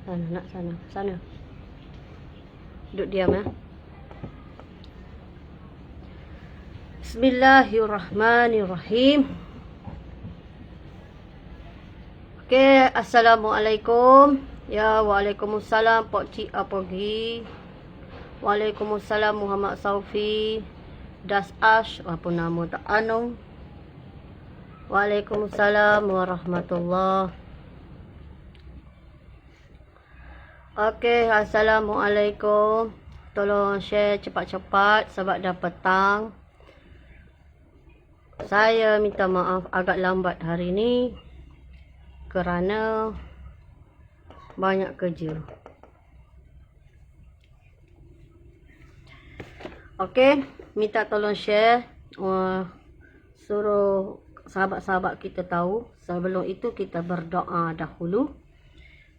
Sana, nak sana. Sana. Duduk diam ya. Bismillahirrahmanirrahim. Okey, assalamualaikum. Ya, waalaikumsalam Pak Cik apa pergi. Waalaikumsalam Muhammad Saufi. Das Ash apa nama tak anu. Waalaikumsalam warahmatullahi. Okey, assalamualaikum. Tolong share cepat-cepat sebab dah petang. Saya minta maaf agak lambat hari ni kerana banyak kerja. Okey, minta tolong share, suruh sahabat-sahabat kita tahu. Sebelum itu kita berdoa dahulu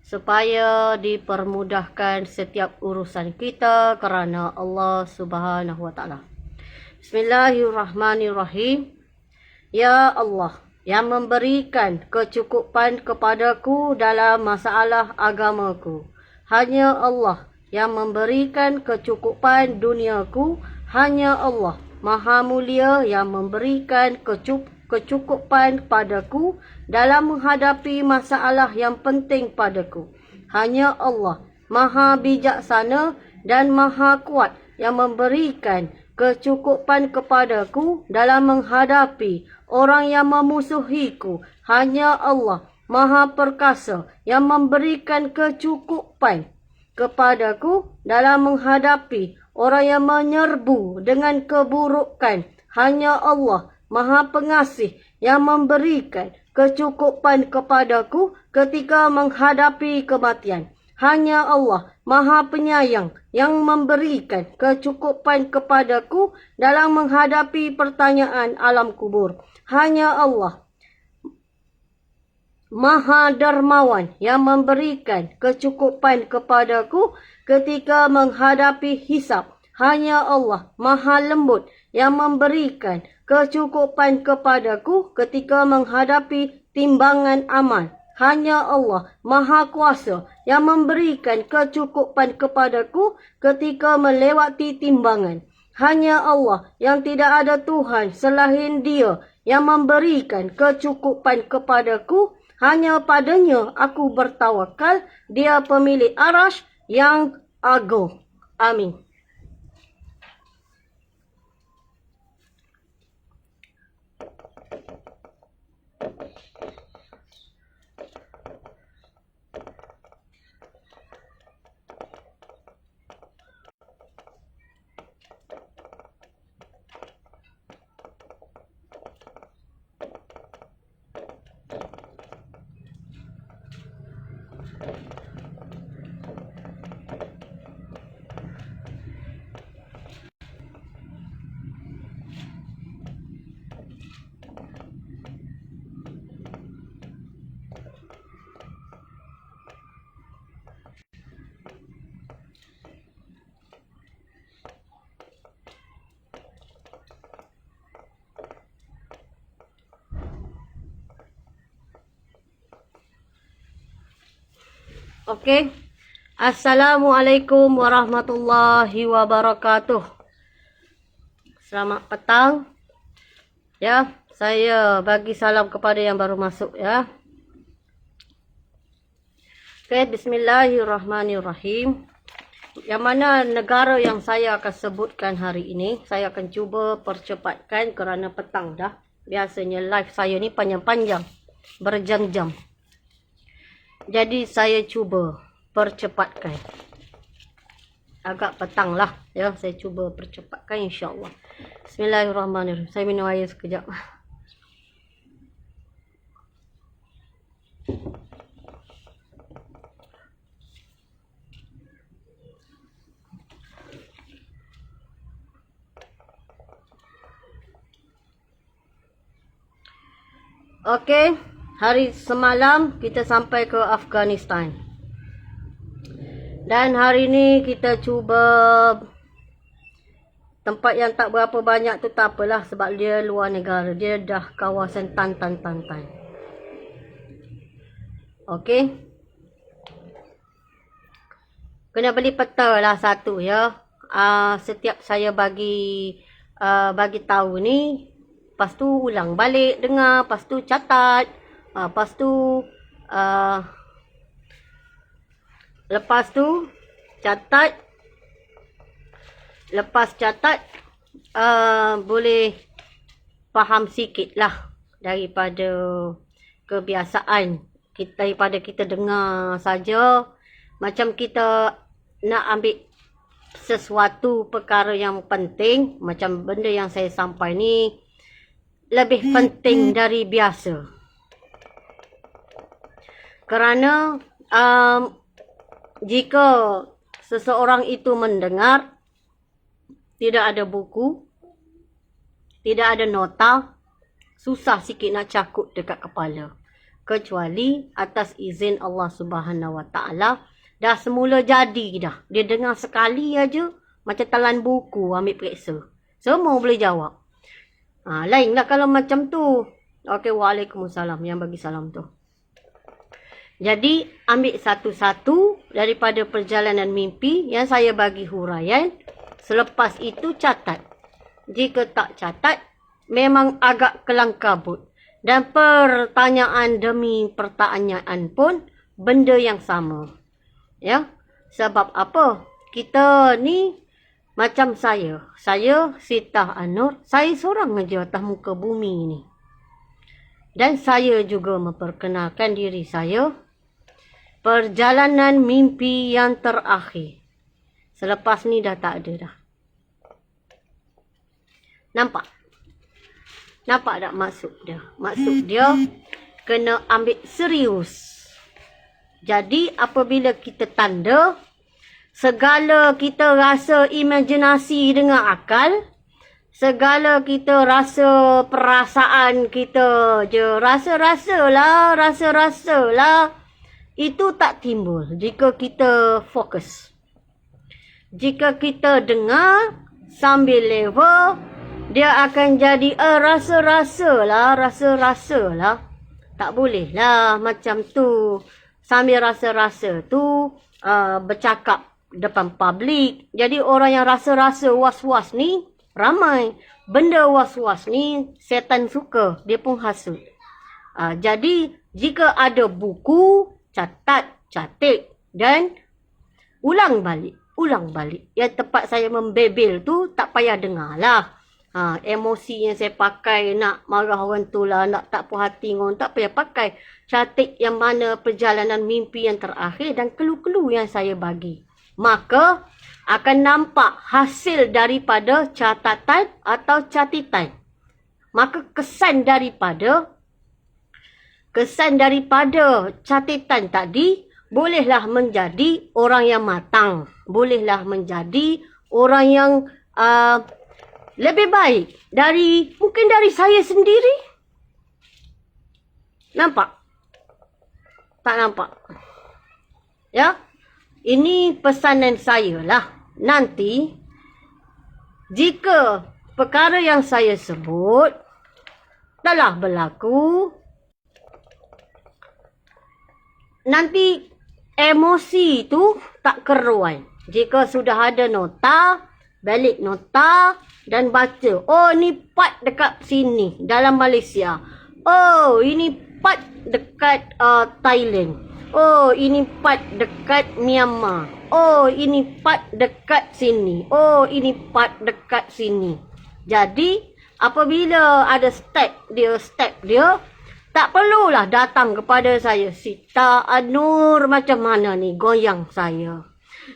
supaya dipermudahkan setiap urusan kita kerana Allah Subhanahu Wa Taala. Bismillahirrahmanirrahim. Ya Allah, yang memberikan kecukupan kepadaku dalam masalah agamaku. Hanya Allah yang memberikan kecukupan duniaku. Hanya Allah Maha Mulia yang memberikan kecukupan padaku dalam menghadapi masalah yang penting padaku. Hanya Allah Maha Bijaksana dan Maha Kuat yang memberikan kecukupan kepadaku dalam menghadapi orang yang memusuhiku. Hanya Allah Maha Perkasa yang memberikan kecukupan kepadaku dalam menghadapi orang yang menyerbu dengan keburukan. Hanya Allah Maha Pengasih yang memberikan kecukupan kepadaku ketika menghadapi kematian. Hanya Allah Maha Penyayang yang memberikan kecukupan kepadaku dalam menghadapi pertanyaan alam kubur. Hanya Allah Maha Dermawan yang memberikan kecukupan kepadaku ketika menghadapi hisab. Hanya Allah Maha Lembut yang memberikan kecukupan kepadaku ketika menghadapi timbangan amal. Hanya Allah Maha Kuasa yang memberikan kecukupan kepadaku ketika melewati timbangan. Hanya Allah yang tidak ada Tuhan selain Dia yang memberikan kecukupan kepadaku. Hanya padanya aku bertawakal. Dia pemilik Arasy yang agung. Amin. Okey. Assalamualaikum warahmatullahi wabarakatuh. Selamat petang. Ya, saya bagi salam kepada yang baru masuk ya. Okey, bismillahirrahmanirrahim. Yang mana negara yang saya akan sebutkan hari ini, saya akan cuba percepatkan kerana petang dah. Biasanya live saya ni panjang-panjang, berjam-jam. Jadi saya cuba percepatkan. Agak petang lah ya, saya cuba percepatkan insya-Allah. Bismillahirrahmanirrahim. Saya minum air sekejap. Okey, hari semalam kita sampai ke Afghanistan. Dan hari ni kita cuba tempat yang tak berapa banyak tu tak apalah sebab dia luar negara. Dia dah kawasan tan. Okey. Kena beli peta lah satu ya. Setiap saya bagi tahu ni, lepas tu ulang balik dengar, lepas tu catat, lepas tu catat, lepas catat boleh faham sikit lah daripada kebiasaan kita, daripada kita dengar saja. Macam kita nak ambil sesuatu perkara yang penting, macam benda yang saya sampai ni lebih penting dari biasa. Kerana jika seseorang itu mendengar, tidak ada buku, tidak ada nota, susah sikit nak cakap dekat kepala. Kecuali atas izin Allah Subhanahu Wa Taala, dah semula jadi dah. Dia dengar sekali aja, macam telan buku ambil periksa. Semua boleh jawab. Lainlah kalau macam tu. Okey, waalaikumsalam yang bagi salam tu. Jadi, ambil satu-satu daripada perjalanan mimpi yang saya bagi huraian. Selepas itu catat. Jika tak catat, memang agak kelang kabut. Dan pertanyaan demi pertanyaan pun benda yang sama. Ya, sebab apa? Kita ni macam saya Sitah Anur, saya seorang aja atas muka bumi ni. Dan saya juga memperkenalkan diri saya, perjalanan mimpi yang terakhir. Selepas ni dah tak ada dah. Nampak? Nampak tak maksud dia? Maksud dia kena ambil serius. Jadi apabila kita tanda, segala kita rasa imajinasi dengan akal, segala kita rasa perasaan kita je, rasa-rasa lah, itu tak timbul jika kita fokus. Jika kita dengar sambil level, dia akan jadi rasa-rasa lah. Tak boleh lah macam tu. Sambil rasa-rasa tu bercakap depan publik. Jadi orang yang rasa-rasa was-was ni ramai. Benda was-was ni setan suka. Dia pun hasut. Jadi jika ada buku, catik dan ulang balik. Yang tempat saya membebel tu tak payah dengar lah. Emosi yang saya pakai nak marah orang tu lah, nak tak puas hati orang, tak payah pakai. Catik yang mana perjalanan mimpi yang terakhir dan clue-clue yang saya bagi. Maka akan nampak hasil daripada catatan atau catitan. Maka kesan daripada catatan tadi bolehlah menjadi orang yang matang. Bolehlah menjadi orang yang lebih baik mungkin dari saya sendiri. Nampak? Tak nampak? Ya? Ini pesanan saya lah. Nanti, jika perkara yang saya sebut telah berlaku, nanti emosi tu tak keruan. Jika sudah ada nota, balik nota dan baca. Oh, ni part dekat sini dalam Malaysia. Oh, ini part dekat Thailand. Oh, ini part dekat Myanmar. Oh, ini part dekat sini. Oh, ini part dekat sini. Jadi, apabila ada step dia, tak perlulah datang kepada saya. Sitah Anur, macam mana ni goyang saya?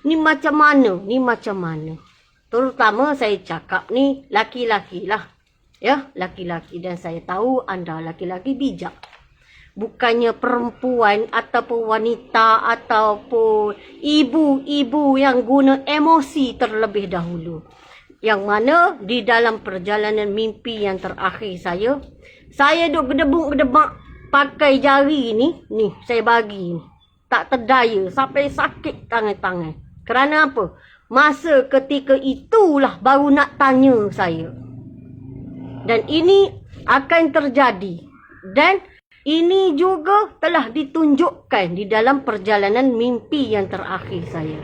Ni macam mana? Terutama saya cakap ni laki-laki lah. Ya, laki-laki. Dan saya tahu anda laki-laki bijak. Bukannya perempuan ataupun wanita ataupun ibu-ibu yang guna emosi terlebih dahulu. Yang mana di dalam perjalanan mimpi yang terakhir saya duk gedebuk-gedebak pakai jari ni saya bagi ni. Tak terdaya sampai sakit tangan-tangan. Kerana apa? Masa ketika itulah baru nak tanya saya. Dan ini akan terjadi. Dan ini juga telah ditunjukkan di dalam perjalanan mimpi yang terakhir saya.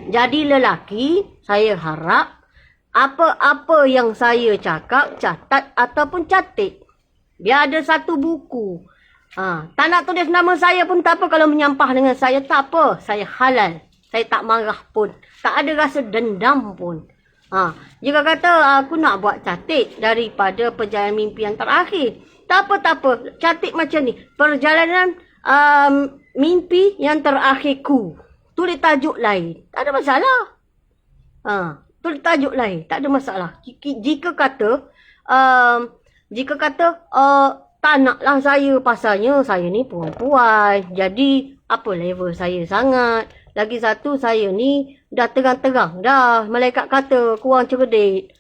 Jadi lelaki, saya harap apa-apa yang saya cakap, catat ataupun catik. Dia ada satu buku. Tak nak tulis nama saya pun tak apa. Kalau menyampah dengan saya tak apa. Saya halal. Saya tak marah pun. Tak ada rasa dendam pun. Jika kata aku nak buat catik daripada perjalanan mimpi yang terakhir. Tak apa. Catik macam ni. Perjalanan mimpi yang terakhirku. Tulis tajuk lain. Tak ada masalah. Tulis tajuk lain. Tak ada masalah. Jika kata tak naklah saya, pasalnya saya ni perempuan. Jadi apa level saya sangat. Lagi satu, saya ni dah terang-terang dah. Malaikat kata kurang cerdik.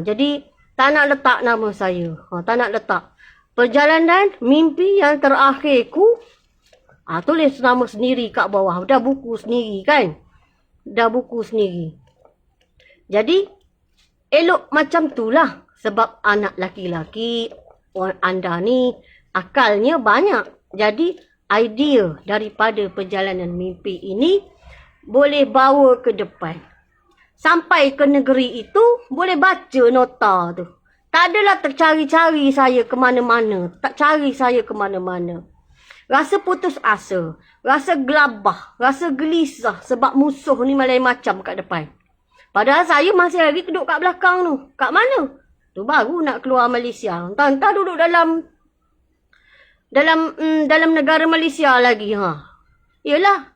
Jadi tak nak letak nama saya. Tak nak letak. Perjalanan mimpi yang terakhirku. Tulis nama sendiri kat bawah. Dah buku sendiri kan. Dah buku sendiri. Jadi elok macam tu lah. Sebab anak laki-laki, anda ni akalnya banyak. Jadi idea daripada perjalanan mimpi ini boleh bawa ke depan. Sampai ke negeri itu boleh baca nota tu. Tak adalah tercari-cari saya ke mana-mana. Tak cari saya ke mana-mana. Rasa putus asa. Rasa gelabah. Rasa gelisah sebab musuh ni macam kat depan. Padahal saya masih lagi duduk kat belakang tu. Kat mana? Tu baru nak keluar Malaysia. Entah duduk dalam negara Malaysia lagi. Yelah.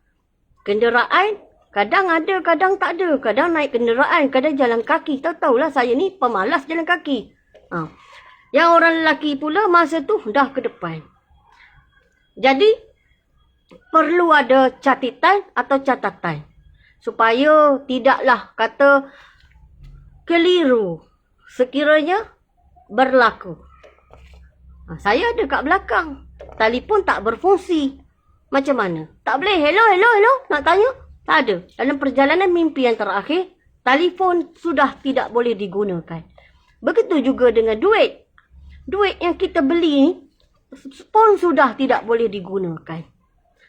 Kenderaan. Kadang ada, kadang tak ada. Kadang naik kenderaan. Kadang jalan kaki. Tahu-tahulah saya ni pemalas jalan kaki. Yang orang lelaki pula masa tu dah ke depan. Jadi, perlu ada catatan atau catatan. Supaya tidaklah kata keliru sekiranya berlaku. Saya ada kat belakang. Telefon tak berfungsi. Macam mana? Tak boleh. Hello. Nak tanya? Tak ada. Dalam perjalanan mimpi yang terakhir, telefon sudah tidak boleh digunakan. Begitu juga dengan duit. Duit yang kita beli ni pun sudah tidak boleh digunakan.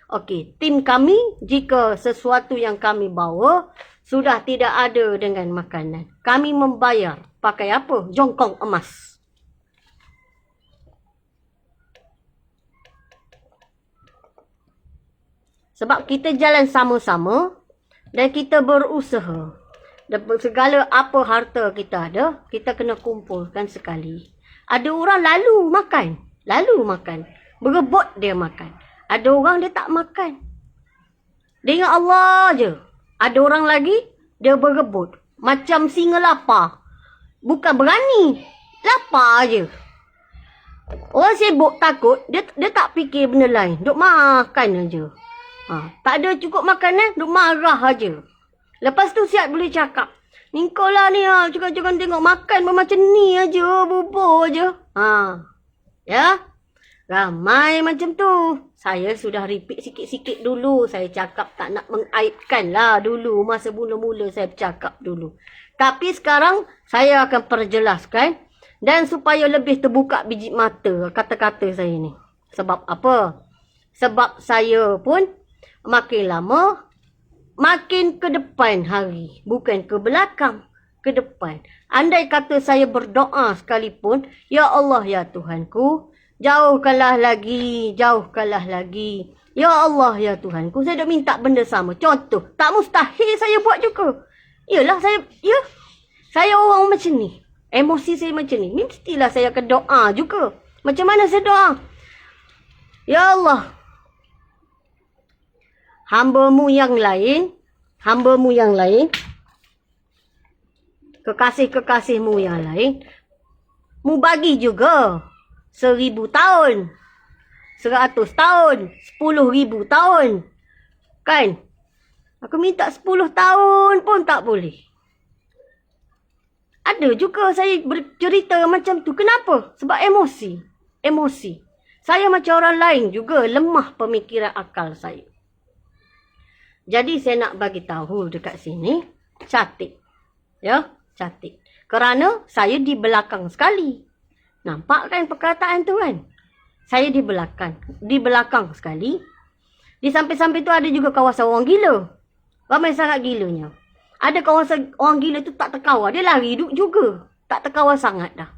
Okey, tim kami jika sesuatu yang kami bawa sudah tidak ada dengan makanan. Kami membayar pakai apa? Jongkong emas. Sebab kita jalan sama-sama dan kita berusaha. Dan segala apa harta kita ada, kita kena kumpulkan sekali. Ada orang lalu makan. Berebut dia makan. Ada orang dia tak makan. Dia ingat Allah je. Ada orang lagi, dia berebut. Macam singa lapar. Bukan berani. Lapar je. Orang sibuk takut, dia tak fikir benda lain. Duk makan aja. Tak ada cukup makanan, duk marah aja. Lepas tu siap boleh cakap. Ni kau lah ni, jangan tengok makan macam ni aja, bubur aja. Ya? Ramai macam tu. Saya sudah repeat sikit-sikit dulu. Saya cakap tak nak mengaibkan lah dulu. Masa mula-mula saya bercakap dulu. Tapi sekarang saya akan perjelaskan. Dan supaya lebih terbuka biji mata kata-kata saya ni. Sebab apa? Sebab saya pun makin lama, makin ke depan hari. Bukan ke belakang. Ke depan. Andai kata saya berdoa sekalipun. Ya Allah, ya Tuhanku. Jauhkanlah lagi. Ya Allah, ya Tuhanku. Saya dah minta benda sama. Contoh, tak mustahil saya buat juga. Yalah, saya orang macam ni. Emosi saya macam ni. Mestilah saya akan doa juga. Macam mana saya doa? Ya Allah. Hamba-Mu yang lain. Kekasih-kekasih-Mu yang lain. Mu bagi juga. 1000 tahun, 100 tahun, 10,000 tahun. Kan? Aku minta 10 tahun pun tak boleh. Ada juga saya bercerita macam tu. Kenapa? Sebab emosi. Saya macam orang lain juga, lemah pemikiran akal saya. Jadi saya nak bagi tahu dekat sini, catik. Ya, catik. Kerana saya di belakang sekali. Nampak kan perkataan tu kan? Saya di belakang sekali. Di samping-samping tu ada juga kawasan orang gila. Ramai sangat gilanya. Ada kawan orang gila tu tak terkawal. Dia lari juga. Tak terkawal sangat dah.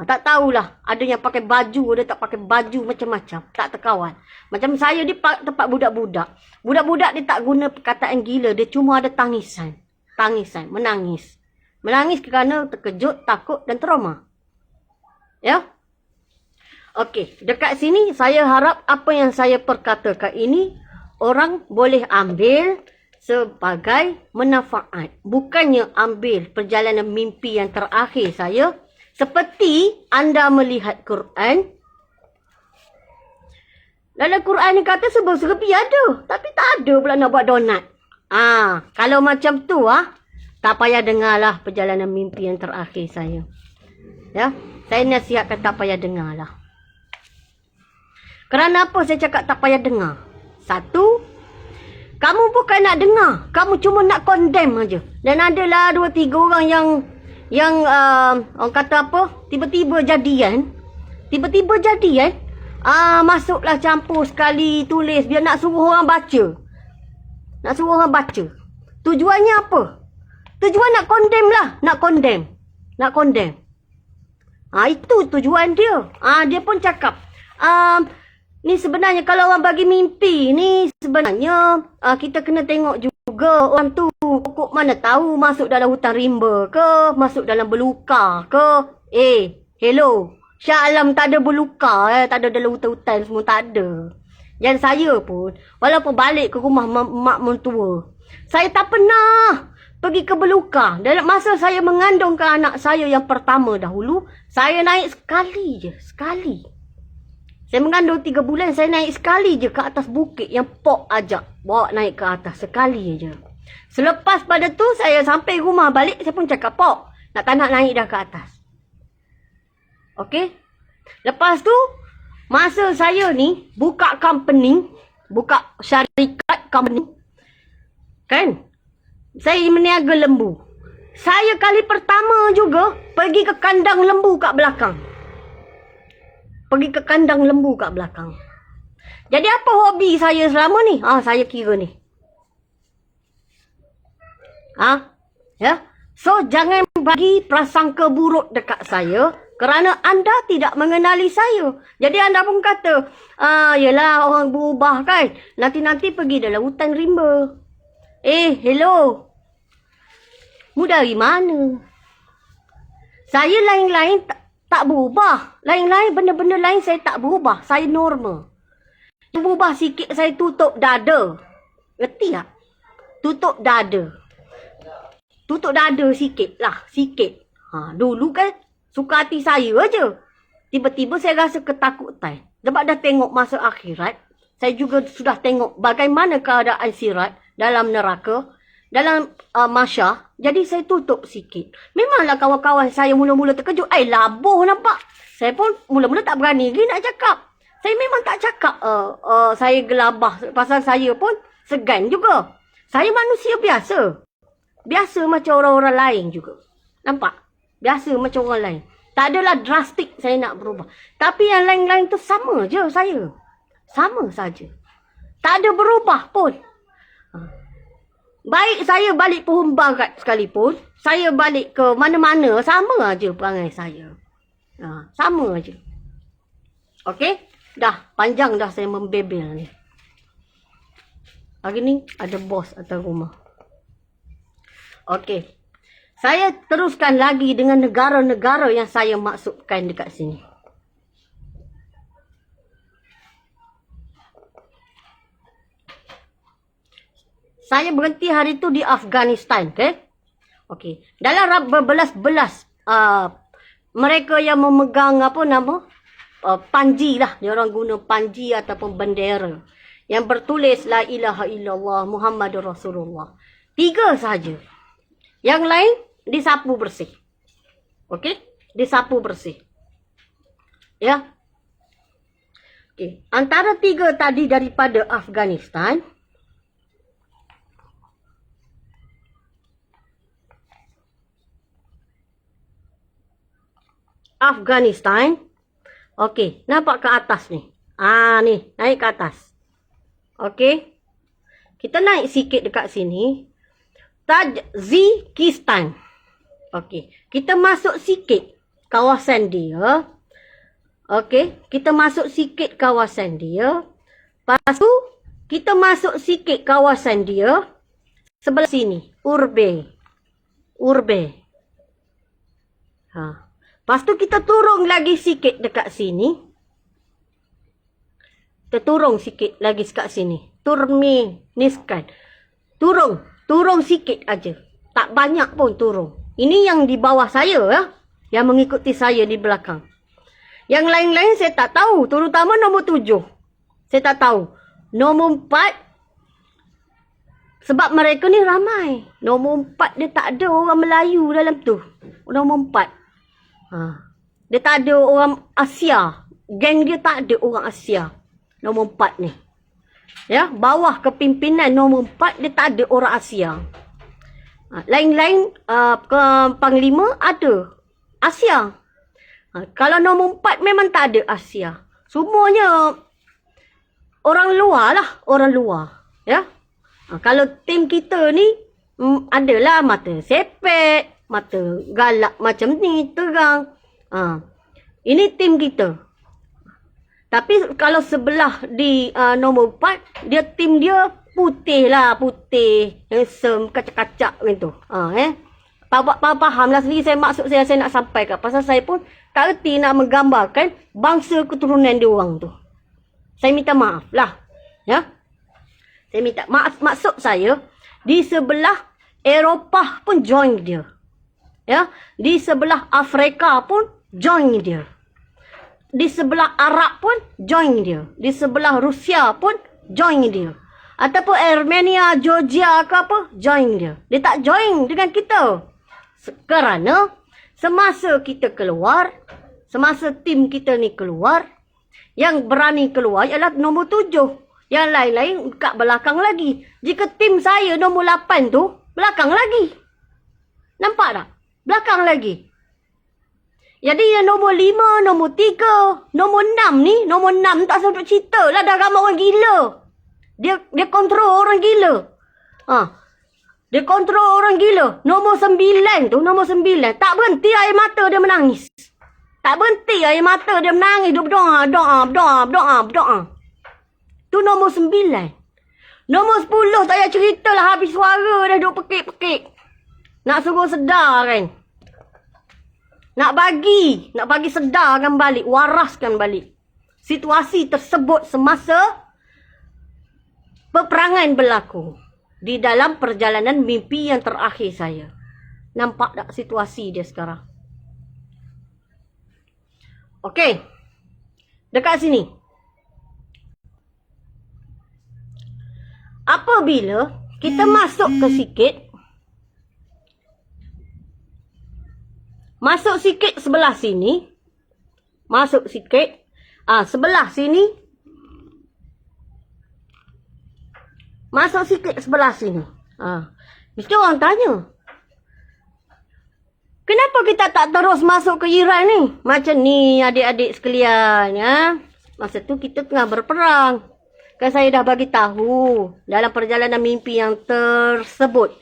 Tak tahulah. Ada yang pakai baju, ada tak pakai baju, macam-macam. Tak terkawal. Macam saya di tempat budak-budak. Budak-budak dia tak guna perkataan gila. Dia cuma ada tangisan. Tangisan. Menangis. Menangis kerana terkejut, takut dan trauma. Ya? Okey. Dekat sini saya harap apa yang saya perkatakan ini orang boleh ambil sebagai manfaat. Bukannya ambil perjalanan mimpi yang terakhir saya. Seperti anda melihat Quran. Dalam Quran ni kata serba-serbi ada. Tapi tak ada pula nak buat donat. Kalau macam tu tak payah dengarlah perjalanan mimpi yang terakhir saya. Ya, saya nasihatkan tak payah dengarlah. Kerana apa saya cakap tak payah dengar? Satu, kamu bukan nak dengar. Kamu cuma nak condemn aja. Dan adalah 2-3 orang yang orang kata apa? Tiba-tiba jadian. Masuklah campur sekali tulis biar nak suruh orang baca. Nak suruh orang baca. Tujuannya apa? Tujuan nak condemn lah. Nak condemn. Itu tujuan dia. Dia pun cakap. Ni sebenarnya kalau orang bagi mimpi ni sebenarnya kita kena tengok juga orang tu pokok mana tahu masuk dalam hutan rimba ke, masuk dalam beluka ke. Hello. Shah Alam tak ada beluka tak ada dalam hutan-hutan semua tak ada. Dan saya pun walaupun balik ke rumah mak mentua, saya tak pernah pergi ke beluka. Dalam masa saya mengandungkan anak saya yang pertama dahulu, saya naik sekali je, sekali. Saya mengandung 3 bulan, saya naik sekali je ke atas bukit yang Pok ajak. Bawa naik ke atas, sekali je. Selepas pada tu, saya sampai rumah balik, saya pun cakap, Pok, tak nak naik dah ke atas. Okey? Lepas tu, masa saya ni, buka company, buka syarikat company, kan? Saya meniaga lembu. Saya kali pertama juga, pergi ke kandang lembu kat belakang. Jadi apa hobi saya selama ni? Saya kira ni. Ya. So jangan bagi prasangka buruk dekat saya kerana anda tidak mengenali saya. Jadi anda pun kata, yelah orang berubah kan. Nanti pergi dalam hutan rimba. Hello. Mu dari mana? Saya lain-lain tak berubah. Lain-lain, benda-benda lain saya tak berubah. Saya normal. Yang berubah sikit saya tutup dada. Ngerti tak? Tutup dada. Tutup dada sikit lah. Sikit. Dulu kan suka hati saya aja. Tiba-tiba saya rasa ketakutan. Sebab dah tengok masa akhirat. Saya juga sudah tengok bagaimana keadaan sirat dalam neraka. Dalam masyar. Jadi saya tutup sikit. Memanglah kawan-kawan saya mula-mula terkejut. Labuh nampak. Saya pun mula-mula tak berani lagi nak cakap. Saya memang tak cakap saya gelabah. Pasal saya pun segan juga. Saya manusia biasa. Biasa macam orang-orang lain juga. Nampak? Biasa macam orang lain. Tak adalah drastik saya nak berubah. Tapi yang lain-lain tu sama je saya. Sama saja. Tak ada berubah pun. Baik saya balik pohon barat sekalipun, saya balik ke mana-mana, sama aja perangai saya. Sama aja. Okey? Dah, panjang dah saya membebel ni. Hari ni ada bos atas rumah. Okey. Saya teruskan lagi dengan negara-negara yang saya maksudkan dekat sini. Saya berhenti hari tu di Afghanistan, okey. Dalam berbelas-belas mereka yang memegang apa nama? Panji lah. Dia orang guna panji ataupun bendera yang bertulis La ilaha illallah Muhammadur Rasulullah. 3 saja. Yang lain disapu bersih. Okey? Disapu bersih. Ya. Okey. Antara 3 tadi daripada Afghanistan, okey, nampak ke atas ni? Ni, naik ke atas. Okey. Kita naik sikit dekat sini. Tajikistan. Okey. Kita masuk sikit kawasan dia. Okey. Kita masuk sikit kawasan dia. Lepas tu, kita masuk sikit kawasan dia. Sebelah sini. Urbe. Lepas tu kita turun lagi sikit dekat sini. Kita turun sikit lagi dekat sini. Turkmenistan. Turun sikit aja. Tak banyak pun turun. Ini yang di bawah saya ya. Yang mengikuti saya di belakang. Yang lain-lain saya tak tahu. Terutama nombor 7. Saya tak tahu. Nombor 4. Sebab mereka ni ramai. Nombor 4 dia tak ada orang Melayu dalam tu. Nombor 4. Dia tak ada orang Asia. Geng dia tak ada orang Asia. Nombor 4 ni. Ya, bawah kepimpinan nombor 4 dia tak ada orang Asia. Lain-lain panglima ada Asia. Kalau nombor 4 memang tak ada Asia. Semuanya orang luar lah, orang luar. Ya. Kalau tim kita ni adalah mata sepet, mata galak macam ni, terang. Ini tim kita. Tapi kalau sebelah di nombor 4, dia tim dia putih lah, putih, handsome, kacak-kacak macam tu. Faham lah sendiri maksud saya nak sampaikan. Pasal saya pun tak erti nak menggambarkan bangsa keturunan dia orang tu. Saya minta maaf lah. Ya. Saya minta maaf. Maksud saya, di sebelah Eropah pun join dia. Ya. Di sebelah Afrika pun join dia. Di sebelah Arab pun join dia. Di sebelah Rusia pun join dia. Ataupun Armenia, Georgia ke apa, join dia. Dia tak join dengan kita. Kerana semasa kita keluar, semasa tim kita ni keluar, yang berani keluar ialah nombor 7. Yang lain-lain kat belakang lagi. Jika tim saya nombor 8 tu, belakang lagi. Nampak tak? Belakang lagi. Jadi yang nombor 5, nombor 3, nombor 6 ni, nombor 6 tak sempat cerita lah, dah ramai orang gila. Dia kontrol orang gila. Dia kontrol orang gila. Nombor 9 tu, nombor 9, tak berhenti air mata dia menangis. Tak berhenti air mata dia menangis. Dia berdoa. Tu nombor 9. Nombor 10 tak payah cerita lah, habis suara dah duk pekik-pekik. Nak suruh sedar kan. Nak bagi sedarkan balik, waraskan balik situasi tersebut semasa peperangan berlaku di dalam perjalanan mimpi yang terakhir saya. Nampak tak situasi dia sekarang? Okey. Dekat sini. Apabila kita masuk ke sikit, masuk sikit sebelah sini. Masuk sikit. Sebelah sini. Masuk sikit sebelah sini. Mesti orang tanya. Kenapa kita tak terus masuk ke Iran ni? Macam ni adik-adik sekalian. Masa tu kita tengah berperang. Kan saya dah bagi tahu. Dalam perjalanan mimpi yang tersebut.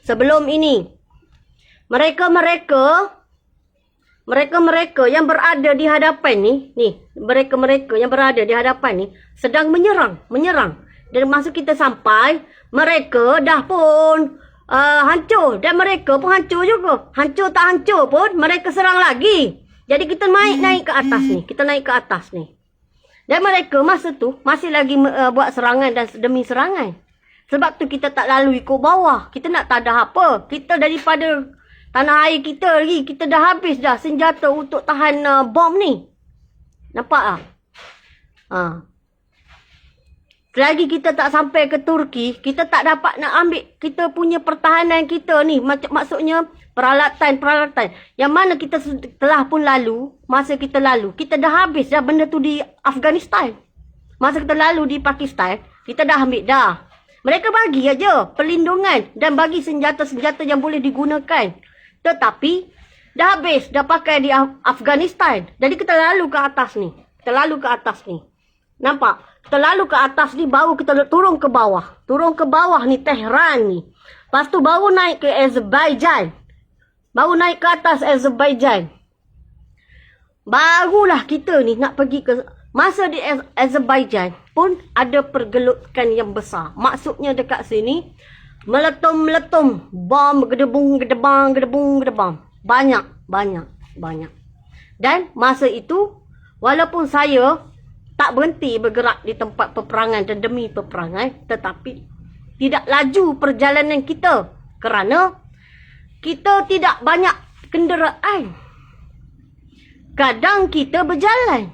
Sebelum ini. Mereka-mereka yang berada di hadapan ni, mereka-mereka yang berada di hadapan ni sedang menyerang. Dan masa kita sampai, mereka dah pun hancur. Dan mereka pun hancur juga. Hancur tak hancur pun, mereka serang lagi. Jadi kita naik ke atas ni. Kita naik ke atas ni. Dan mereka masa tu masih lagi buat serangan dan demi serangan. Sebab tu kita tak lalu ikut bawah. Kita nak tak ada apa. Kita daripada tanah air kita lagi, kita dah habis dah senjata untuk tahan bom ni. Nampak tak? Selagi kita tak sampai ke Turki, kita tak dapat nak ambil kita punya pertahanan kita ni. Maksudnya peralatan. Yang mana kita telah pun lalu, masa kita lalu, kita dah habis dah benda tu di Afghanistan. Masa kita lalu di Pakistan, kita dah ambil dah. Mereka bagi aja perlindungan dan bagi senjata-senjata yang boleh digunakan. Tetapi dah habis, dah pakai di Afghanistan. Jadi kita lalu ke atas ni. Nampak? Terlalu ke atas ni, baru kita turun ke bawah. Turun ke bawah ni Tehran ni. Lepas tu baru naik ke Azerbaijan. Baru naik ke atas Azerbaijan. Barulah kita ni nak pergi ke... Masa di Azerbaijan pun ada pergelutan yang besar. Maksudnya dekat sini, meletum-meletum. Bom, gedebung. Banyak. Dan masa itu, walaupun saya tak berhenti bergerak di tempat peperangan dan demi peperangan, tetapi tidak laju perjalanan kita. Kerana kita tidak banyak kenderaan. Kadang kita berjalan.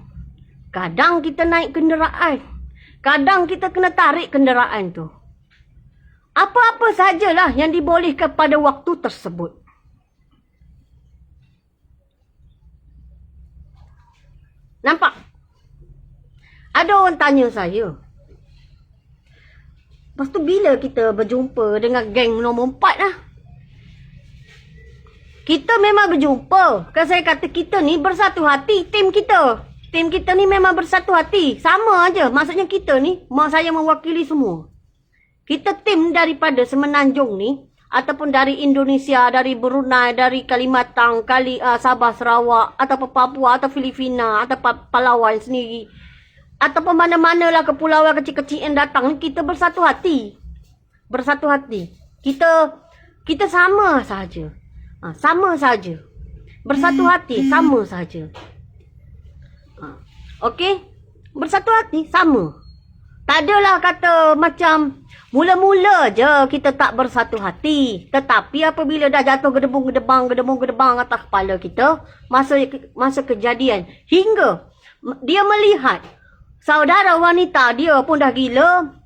Kadang kita naik kenderaan. Kadang kita kena tarik kenderaan tu. Apa-apa sajalah yang dibolehkan pada waktu tersebut. Nampak? Ada orang tanya saya. Lepas tu bila kita berjumpa dengan geng nombor 4 lah? Kita memang berjumpa. Kan saya kata kita ni bersatu hati, tim kita. Tim kita ni memang bersatu hati. Sama aja. Maksudnya kita ni, saya mewakili semua. Kita tim daripada Semenanjung ni, ataupun dari Indonesia, dari Brunei, dari Kalimantan, Sabah, Sarawak, ataupun Papua, atau Filipina, atau Palawan sendiri. Ataupun mana-manalah kepulauan kecil-kecil yang datang, kita bersatu hati. Bersatu hati. Kita sama saja. Sama saja. Bersatu hati, sama saja. Okey? Bersatu hati, sama. Tak adalah kata macam mula-mula je kita tak bersatu hati. Tetapi apabila dah jatuh gedebung-gedebang atas kepala kita, masa kejadian, hingga dia melihat saudara wanita dia pun dah gila.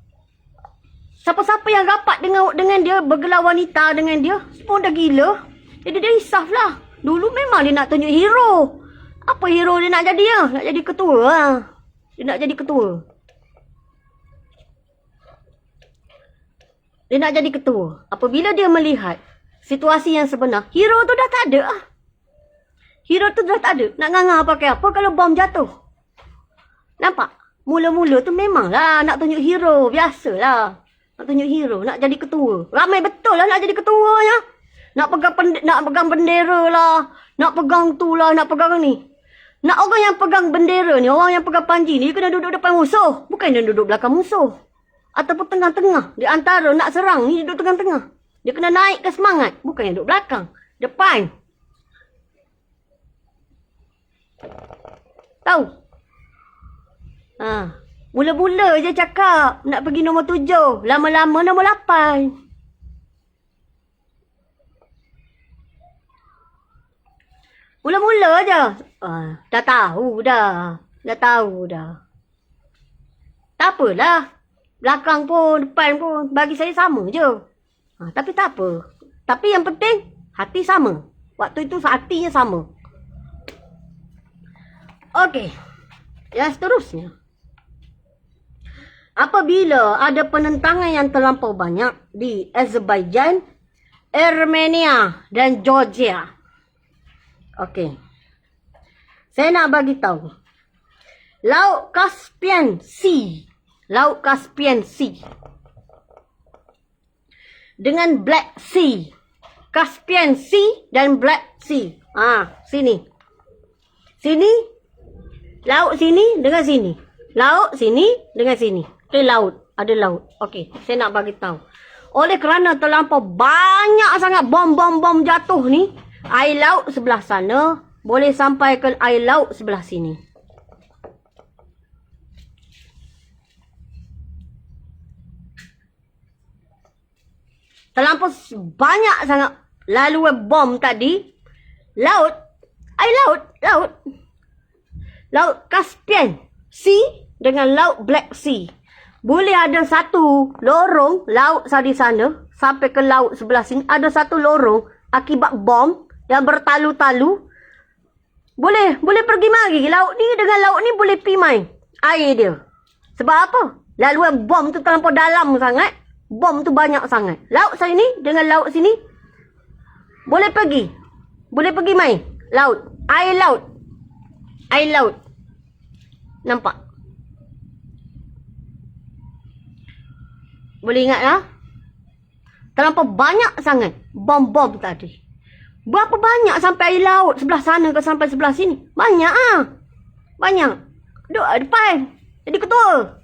Siapa-siapa yang rapat dengan dia, bergelar wanita dengan dia, pun dah gila. Jadi dia risau lah. Dulu memang dia nak tunjuk hero. Apa hero dia nak jadi ya? Nak jadi ketua lah. Dia nak jadi ketua. Dia nak jadi ketua. Apabila dia melihat situasi yang sebenar, hero tu dah tak ada lah. Hero tu dah tak ada. Nak nganga pakai apa kalau bom jatuh? Nampak? Mula-mula tu memanglah nak tunjuk hero. Biasalah. Nak tunjuk hero. Nak jadi ketua. Ramai betul lah nak jadi ketua ya. Nak pegang bendera lah. Nak pegang tu lah. Nak pegang ni. Nak orang yang pegang bendera ni, orang yang pegang panji ni, dia kena duduk depan musuh. Bukan dia duduk belakang musuh. Ataupun tengah-tengah. Di antara nak serang ni, duduk tengah-tengah. Dia kena naik ke semangat. Bukan yang duduk belakang. Depan. Tahu? Mula-mula je cakap nak pergi nombor 7. Lama-lama nombor 8. Mula-mula je. Dah tahu dah. Tak apalah. Belakang pun, depan pun. Bagi saya sama je. Tapi tak apa. Tapi yang penting, hati sama. Waktu itu hatinya sama. Okey. Yang seterusnya. Apabila ada penentangan yang terlampau banyak di Azerbaijan, Armenia dan Georgia. Okey. Saya nak bagi tahu. Laut Caspian Sea. Laut Caspian Sea. Dengan Black Sea. Caspian Sea dan Black Sea. Sini. Sini. Laut sini dengan sini. Laut sini dengan sini. Okey, laut. Ada laut. Okey, saya nak bagi tahu. Oleh kerana terlampau banyak sangat bom-bom jatuh ni, air laut sebelah sana boleh sampai ke air laut sebelah sini. Terlampau banyak sangat laluan bom tadi. Laut Caspian Sea dengan Laut Black Sea. Boleh ada satu lorong laut di sana sampai ke laut sebelah sini. Ada satu lorong akibat bom yang bertalu-talu. Boleh pergi mari. Laut ni dengan laut ni boleh pergi main air dia. Sebab apa? Laluan bom tu terlampau dalam sangat. Bom tu banyak sangat. Laut sini dengan laut sini boleh pergi. Boleh pergi main. Laut. Air laut. Nampak? Boleh ingat lah? Terlampau banyak sangat bom-bom tadi. Berapa banyak sampai air laut sebelah sana ke sampai sebelah sini? Banyak ah. Banyak. Duduk depan. Jadi ketua.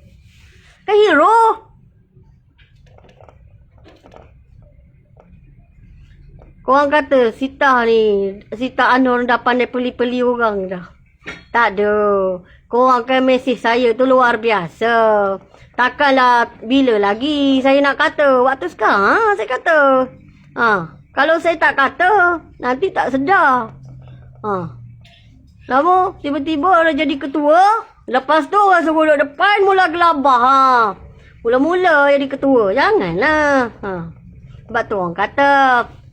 Kan hero. Korang kata Sita Anur dah pandai peli-peli orang dah. Tak ada. Korang kan mesej saya tu luar biasa. Takkanlah bila lagi saya nak kata. Waktu sekarang saya kata. Kalau saya tak kata, nanti tak sedar. Lama tiba-tiba dah jadi ketua. Lepas tu orang suruh duduk depan mula gelabah. Mula-mula jadi ketua. Janganlah. Sebab tu orang kata,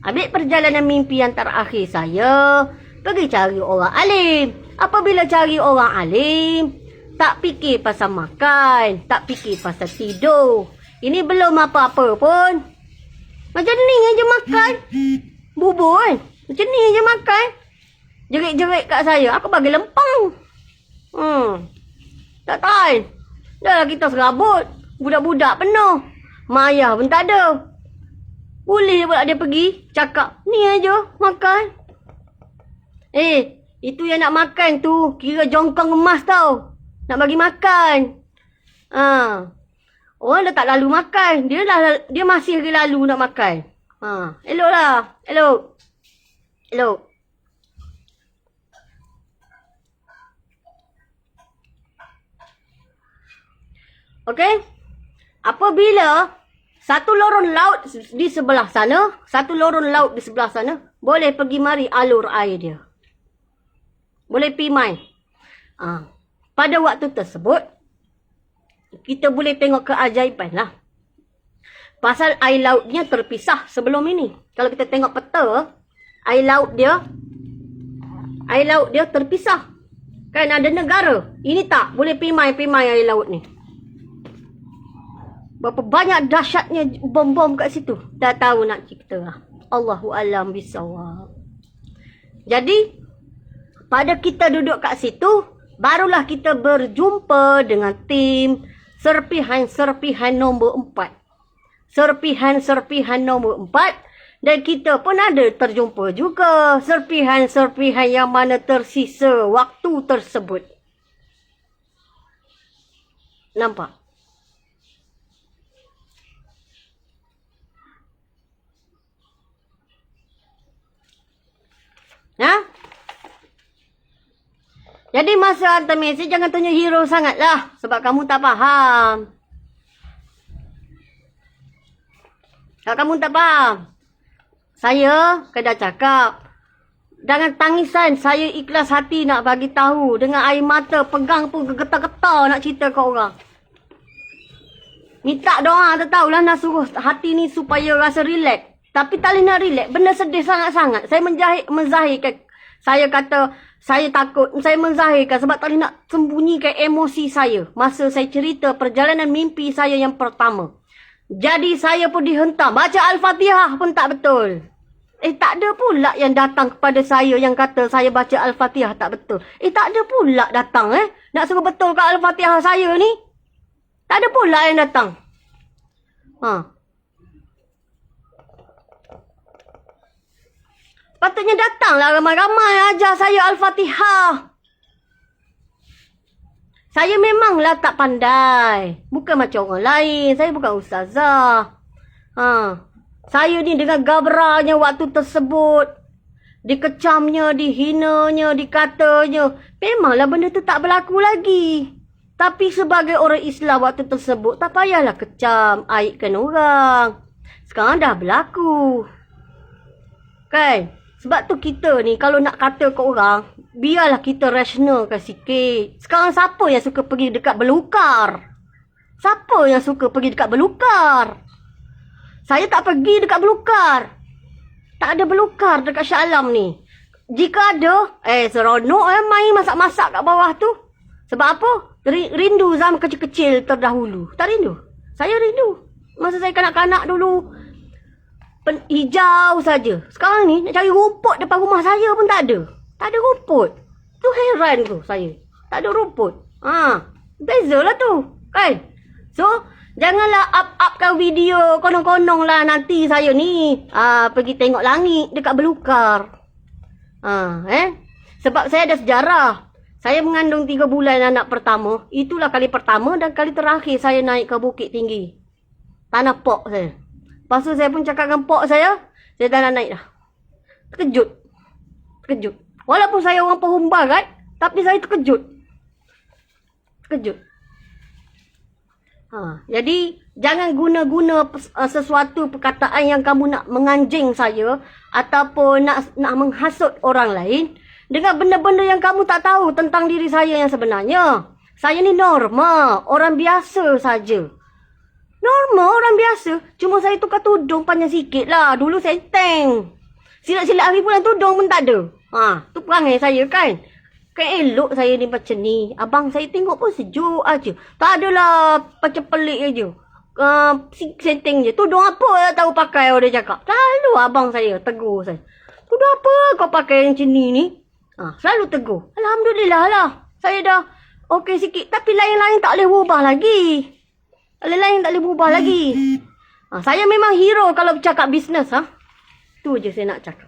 ambil perjalanan mimpi yang terakhir saya, pergi cari orang alim. Apabila cari orang alim, tak fikir pasal makan, tak fikir pasal tidur. Ini belum apa-apa pun. Macam ni aja makan. Bubur kan? Macam ni aja makan. Jerit-jerit kat saya, aku bagi lempang. Tak tahan. Dah lah kita serabut. Budak-budak penuh. Mak pun tak ada. Boleh pula dia pergi cakap, ni aja makan. Itu yang nak makan tu kira jongkong emas tau. Nak bagi makan. Orang dah tak lalu makan. Dia masih lagi lalu nak makan. Elok lah. Elok. Okey. Apabila satu lorong laut di sebelah sana, satu lorong laut di sebelah sana, boleh pergi mari alur air dia. Boleh pergi main. Pada waktu tersebut, kita boleh tengok keajaiban lah. Pasal air lautnya terpisah sebelum ini. Kalau kita tengok peta, air laut dia terpisah. Kan ada negara. Ini tak, boleh pergi main air laut ni. Berapa banyak dahsyatnya bom-bom kat situ. Dah tahu nak cerita lah. Allahu alam bisawab. Jadi, pada kita duduk kat situ, barulah kita berjumpa dengan tim serpihan-serpihan nombor 4. Serpihan-serpihan nombor 4. Dan kita pun ada terjumpa juga serpihan-serpihan yang mana tersisa waktu tersebut. Nampak? Jadi masa hantar mesej jangan tanya hero sangat lah. Sebab kamu tak faham. Kalau kamu tak faham. Saya kena cakap. Dengan tangisan saya ikhlas hati nak bagi tahu. Dengan air mata pegang pun getar-getar nak cerita ke orang. Minta doa tak tahulah nak suruh hati ni supaya rasa relax. Tapi tak boleh nak relax. Benda sedih sangat-sangat. Saya menzahirkan. Saya kata, saya takut. Saya menzahirkan sebab tak boleh nak sembunyikan emosi saya. Masa saya cerita perjalanan mimpi saya yang pertama. Jadi saya pun dihentam. Baca Al-Fatihah pun tak betul. Tak ada pula yang datang kepada saya yang kata saya baca Al-Fatihah tak betul. Tak ada pula datang nak suruh betulkan Al-Fatihah saya ni. Tak ada pula yang datang. Patutnya datanglah ramai-ramai ajar saya Al-Fatihah. Saya memanglah tak pandai. Bukan macam orang lain. Saya bukan ustazah. Saya ni dengan gabranya waktu tersebut. Dikecamnya, dihinanya, dikatanya. Memanglah benda tu tak berlaku lagi. Tapi sebagai orang Islam waktu tersebut, tak payahlah kecam, aibkan orang. Sekarang dah berlaku. Kan? Sebab tu kita ni kalau nak kata ke orang, biarlah kita rasionalkan sikit. Sekarang siapa yang suka pergi dekat belukar? Siapa yang suka pergi dekat belukar? Saya tak pergi dekat belukar. Tak ada belukar dekat Shah Alam ni. Jika ada, seronok main masak-masak kat bawah tu. Sebab apa? Rindu zaman kecil-kecil terdahulu. Tak rindu? Saya rindu. Masa saya kanak-kanak dulu, hijau saja. Sekarang ni nak cari rumput depan rumah saya pun tak ada. Tak ada rumput. Tu heran tu saya. Tak ada rumput. Bezalah tu. Kan? So, janganlah up-upkan video konong-konong lah nanti saya ni pergi tengok langit dekat Belukar. Sebab saya ada sejarah. Saya mengandung 3 bulan anak pertama. Itulah kali pertama dan kali terakhir saya naik ke bukit tinggi. Tanah pok saya. Lepas tu saya pun cakap dengan pok saya tak nak naik dah. Terkejut. Walaupun saya orang Pohon Barat, tapi saya terkejut. Jadi jangan guna-guna sesuatu perkataan yang kamu nak menganjing saya ataupun nak menghasut orang lain dengan benda-benda yang kamu tak tahu tentang diri saya yang sebenarnya. Saya ni normal, orang biasa saja. Normal, orang biasa. Cuma saya tukar tudung panjang sikit lah. Dulu saya tank. Silap-silap hari bulan tudung pun tak ada. Tu perangai saya kan. Kan elok saya ni macam ni. Abang saya tengok pun sejuk aja. Tak adalah macam pelik aja. Setting je. Tudung apa lah tahu pakai orang dia cakap. Selalu abang saya tegur saya. Tudung apa kau pakai yang macam ni? Selalu tegur. Alhamdulillah lah. Saya dah okey sikit. Tapi lain-lain tak boleh berubah lagi. Lain-lain tak boleh berubah lagi. Saya memang hero kalau bercakap bisnes. Tu je saya nak cakap.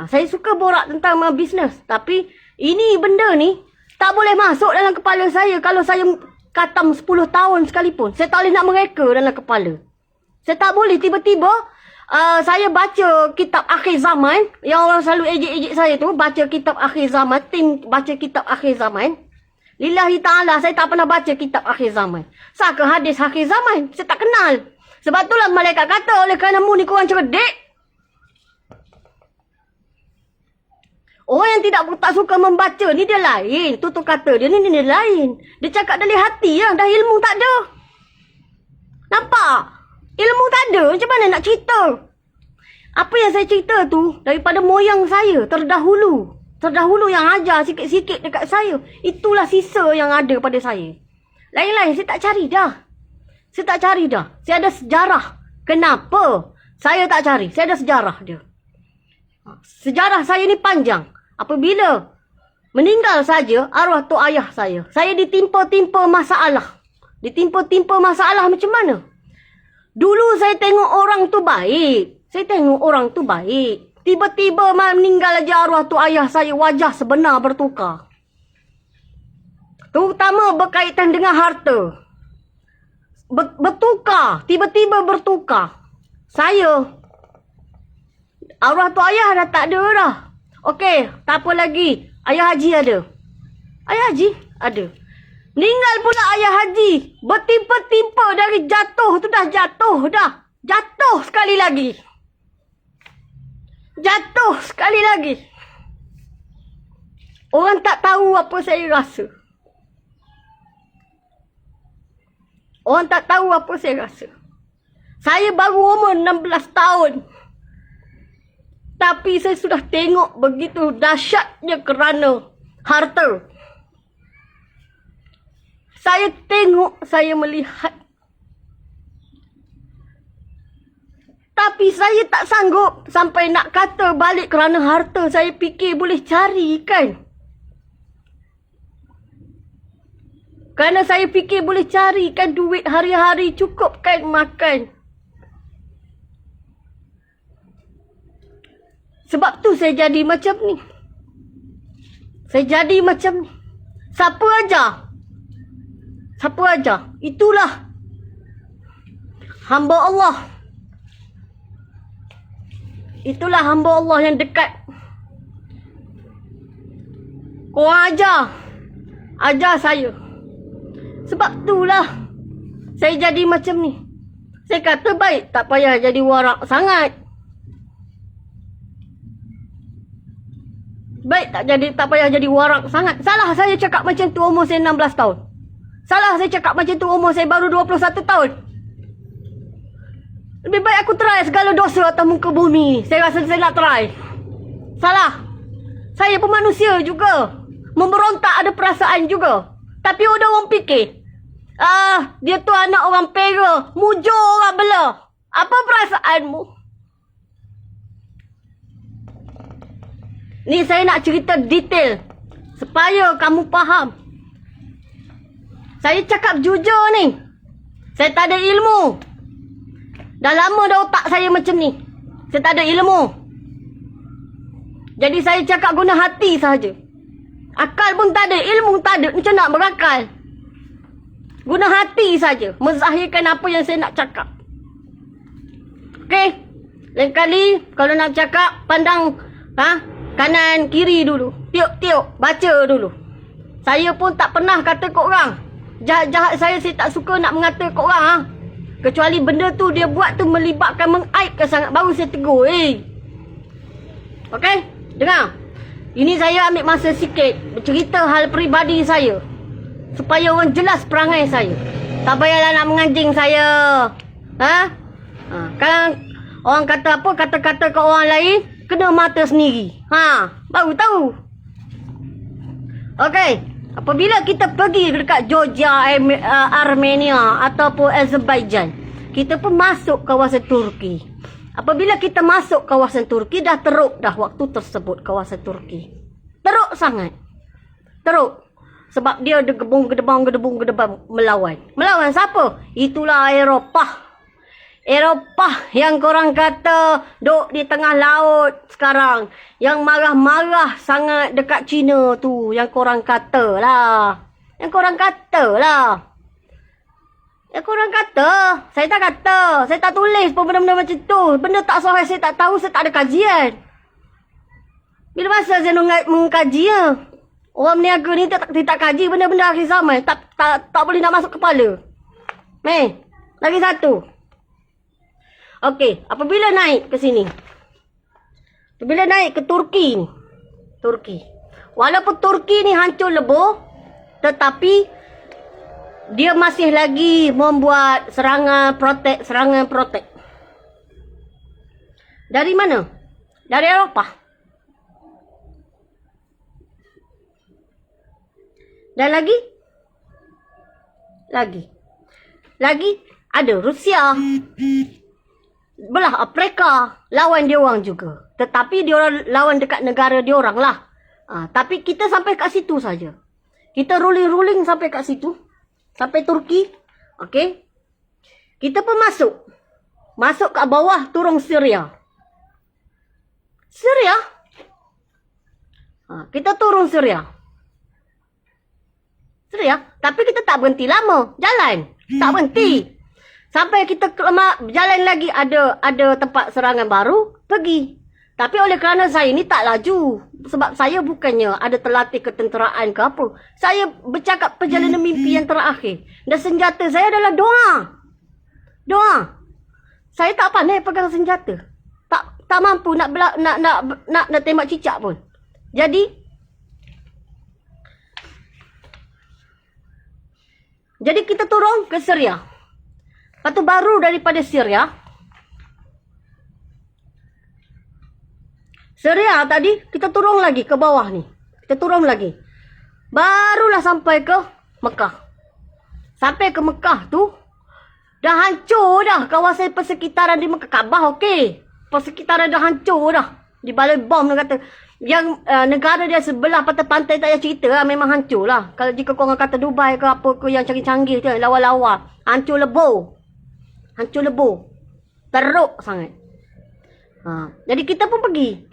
Saya suka borak tentang bisnes. Tapi ini benda ni tak boleh masuk dalam kepala saya. Kalau saya khatam 10 tahun sekalipun. Saya tak boleh nak mereka dalam kepala. Saya tak boleh tiba-tiba saya baca kitab akhir zaman. Yang orang selalu ejek-ejek saya tu. Baca kitab akhir zaman. Tim baca kitab akhir zaman. Lillahi ta'ala saya tak pernah baca kitab akhir zaman. Saka hadis akhir zaman. Saya tak kenal. Sebab itulah malaikat kata oleh kerana mu ni korang cerdik. Orang yang tak suka membaca ni dia lain. Tutur kata dia ni lain. Dia cakap dari hati ya. Dah ilmu tak ada. Nampak? Ilmu tak ada. Macam mana nak cerita? Apa yang saya cerita tu daripada moyang saya terdahulu. Terdahulu yang ajar sikit-sikit dekat saya. Itulah sisa yang ada pada saya. Lain-lain saya tak cari dah. Saya ada sejarah. Kenapa saya tak cari? Saya ada sejarah dia. Sejarah saya ni panjang. Apabila meninggal saja arwah tok ayah saya ditimpa-timpa masalah. Ditimpa-timpa masalah macam mana? Dulu saya tengok orang tu baik. Tiba-tiba meninggal aja arwah tok ayah saya, wajah sebenar bertukar. Terutama berkaitan dengan harta. Bertukar. Tiba-tiba bertukar. Arwah tok ayah dah tak ada dah. Okey, tak apa lagi. Ayah Haji ada. Meninggal pula Ayah Haji. Bertimpa-timpa dari jatuh tu dah. Jatuh sekali lagi. Orang tak tahu apa saya rasa. Saya baru umur 16 tahun. Tapi saya sudah tengok begitu dahsyatnya kerana harta. Saya melihat. Tapi saya tak sanggup sampai nak kata balik kerana harta. Saya fikir boleh cari kan. Kerana saya fikir boleh carikan duit hari-hari cukup kan makan. Sebab tu saya jadi macam ni. Siapa aja. Itulah hamba Allah. Yang dekat. Korang ajar saya. Sebab itulah saya jadi macam ni. Saya kata baik, tak payah jadi warak sangat. Tak payah jadi warak sangat. Salah saya cakap macam tu umur saya 16 tahun. Salah saya cakap macam tu umur saya baru 21 tahun. Lebih baik aku try segala dosa atas muka bumi. Saya rasa saya nak try. Salah. Saya pun manusia juga. Memberontak ada perasaan juga. Tapi ada orang fikir. Dia tu anak orang pera. Mujur orang belah. Apa perasaanmu? Ni saya nak cerita detail supaya kamu faham. Saya cakap jujur ni. Saya tak ada ilmu. Dah lama dah otak saya macam ni. Saya tak ada ilmu. Jadi saya cakap guna hati sahaja. Akal pun tak ada, ilmu tak ada. Macam nak berakal? Guna hati saja. Menzahirkan apa yang saya nak cakap. Okey? Lain kali kalau nak cakap, pandang kanan kiri dulu. Tiup-tiup, baca dulu. Saya pun tak pernah kata kat orang. Jahat-jahat saya tak suka nak mengata kat orang. Kecuali benda tu dia buat tu melibatkan mengaibkan sangat, baru saya tegur. Okey? Dengar. Ini saya ambil masa sikit bercerita hal peribadi saya. Supaya orang jelas perangai saya. Tak payahlah nak menganjing saya. Kan orang kata apa, kata-kata ke orang lain, kena mata sendiri. Baru tahu. Okey. Apabila kita pergi dekat Georgia, Armenia ataupun Azerbaijan, kita pun masuk kawasan Turki. Apabila kita masuk kawasan Turki, dah teruk dah waktu tersebut kawasan Turki. Teruk sangat. Teruk. Sebab dia gedebong melawan. Melawan siapa? Itulah Eropah. Eropah yang korang kata duk di tengah laut sekarang. Yang marah-marah sangat dekat China tu. Yang korang kata lah. Yang korang kata lah. Yang korang kata. Saya tak kata. Saya tak tulis pun benda-benda macam tu. Benda tak soal saya tak tahu. Saya tak ada kajian. Bila masa saya mengkaji ya? Orang berniaga ni tak kaji benda-benda akhir zaman. Tak boleh nak masuk kepala. Lagi satu. Okey, apabila naik ke sini. Apabila naik ke Turki ni. Turki. Walaupun Turki ni hancur lebur, tetapi dia masih lagi membuat serangan protek. Dari mana? Dari Eropah. Dan lagi ada Rusia. Belah Afrika lawan dia orang juga. Tetapi dia orang lawan dekat negara dia orang lah. Tapi kita sampai kat situ saja. Kita ruling sampai kat situ. Sampai Turki. Okey. Kita pun masuk. Masuk kat bawah turun Syria. Syria. Kita turun Syria. Tapi kita tak berhenti lama. Jalan. Tak berhenti. Sampai kita berjalan lagi ada tempat serangan baru, pergi. Tapi oleh kerana saya ni tak laju. Sebab saya bukannya ada terlatih ketenteraan ke apa. Saya bercakap perjalanan mimpi yang terakhir. Dan senjata saya adalah doa. Doa. Saya tak pandai pegang senjata. Tak mampu nak tembak cicak pun. Jadi kita turun ke Syria. Lepas tu baru daripada Syria tadi kita turun lagi ke bawah ni. Kita turun lagi. Barulah sampai ke Mekah. Sampai ke Mekah tu dah hancur dah kawasan persekitaran di Mekah. Kaabah okey. Persekitaran dah hancur dah. Dibaloi bom dia kata. Yang negara dia sebelah pantai tak payah cerita lah. Memang hancur lah. Kalau jika korang kata Dubai ke apa ke yang canggih-canggih tu. Lawa-lawa. Hancur lebur. Teruk sangat. Jadi kita pun pergi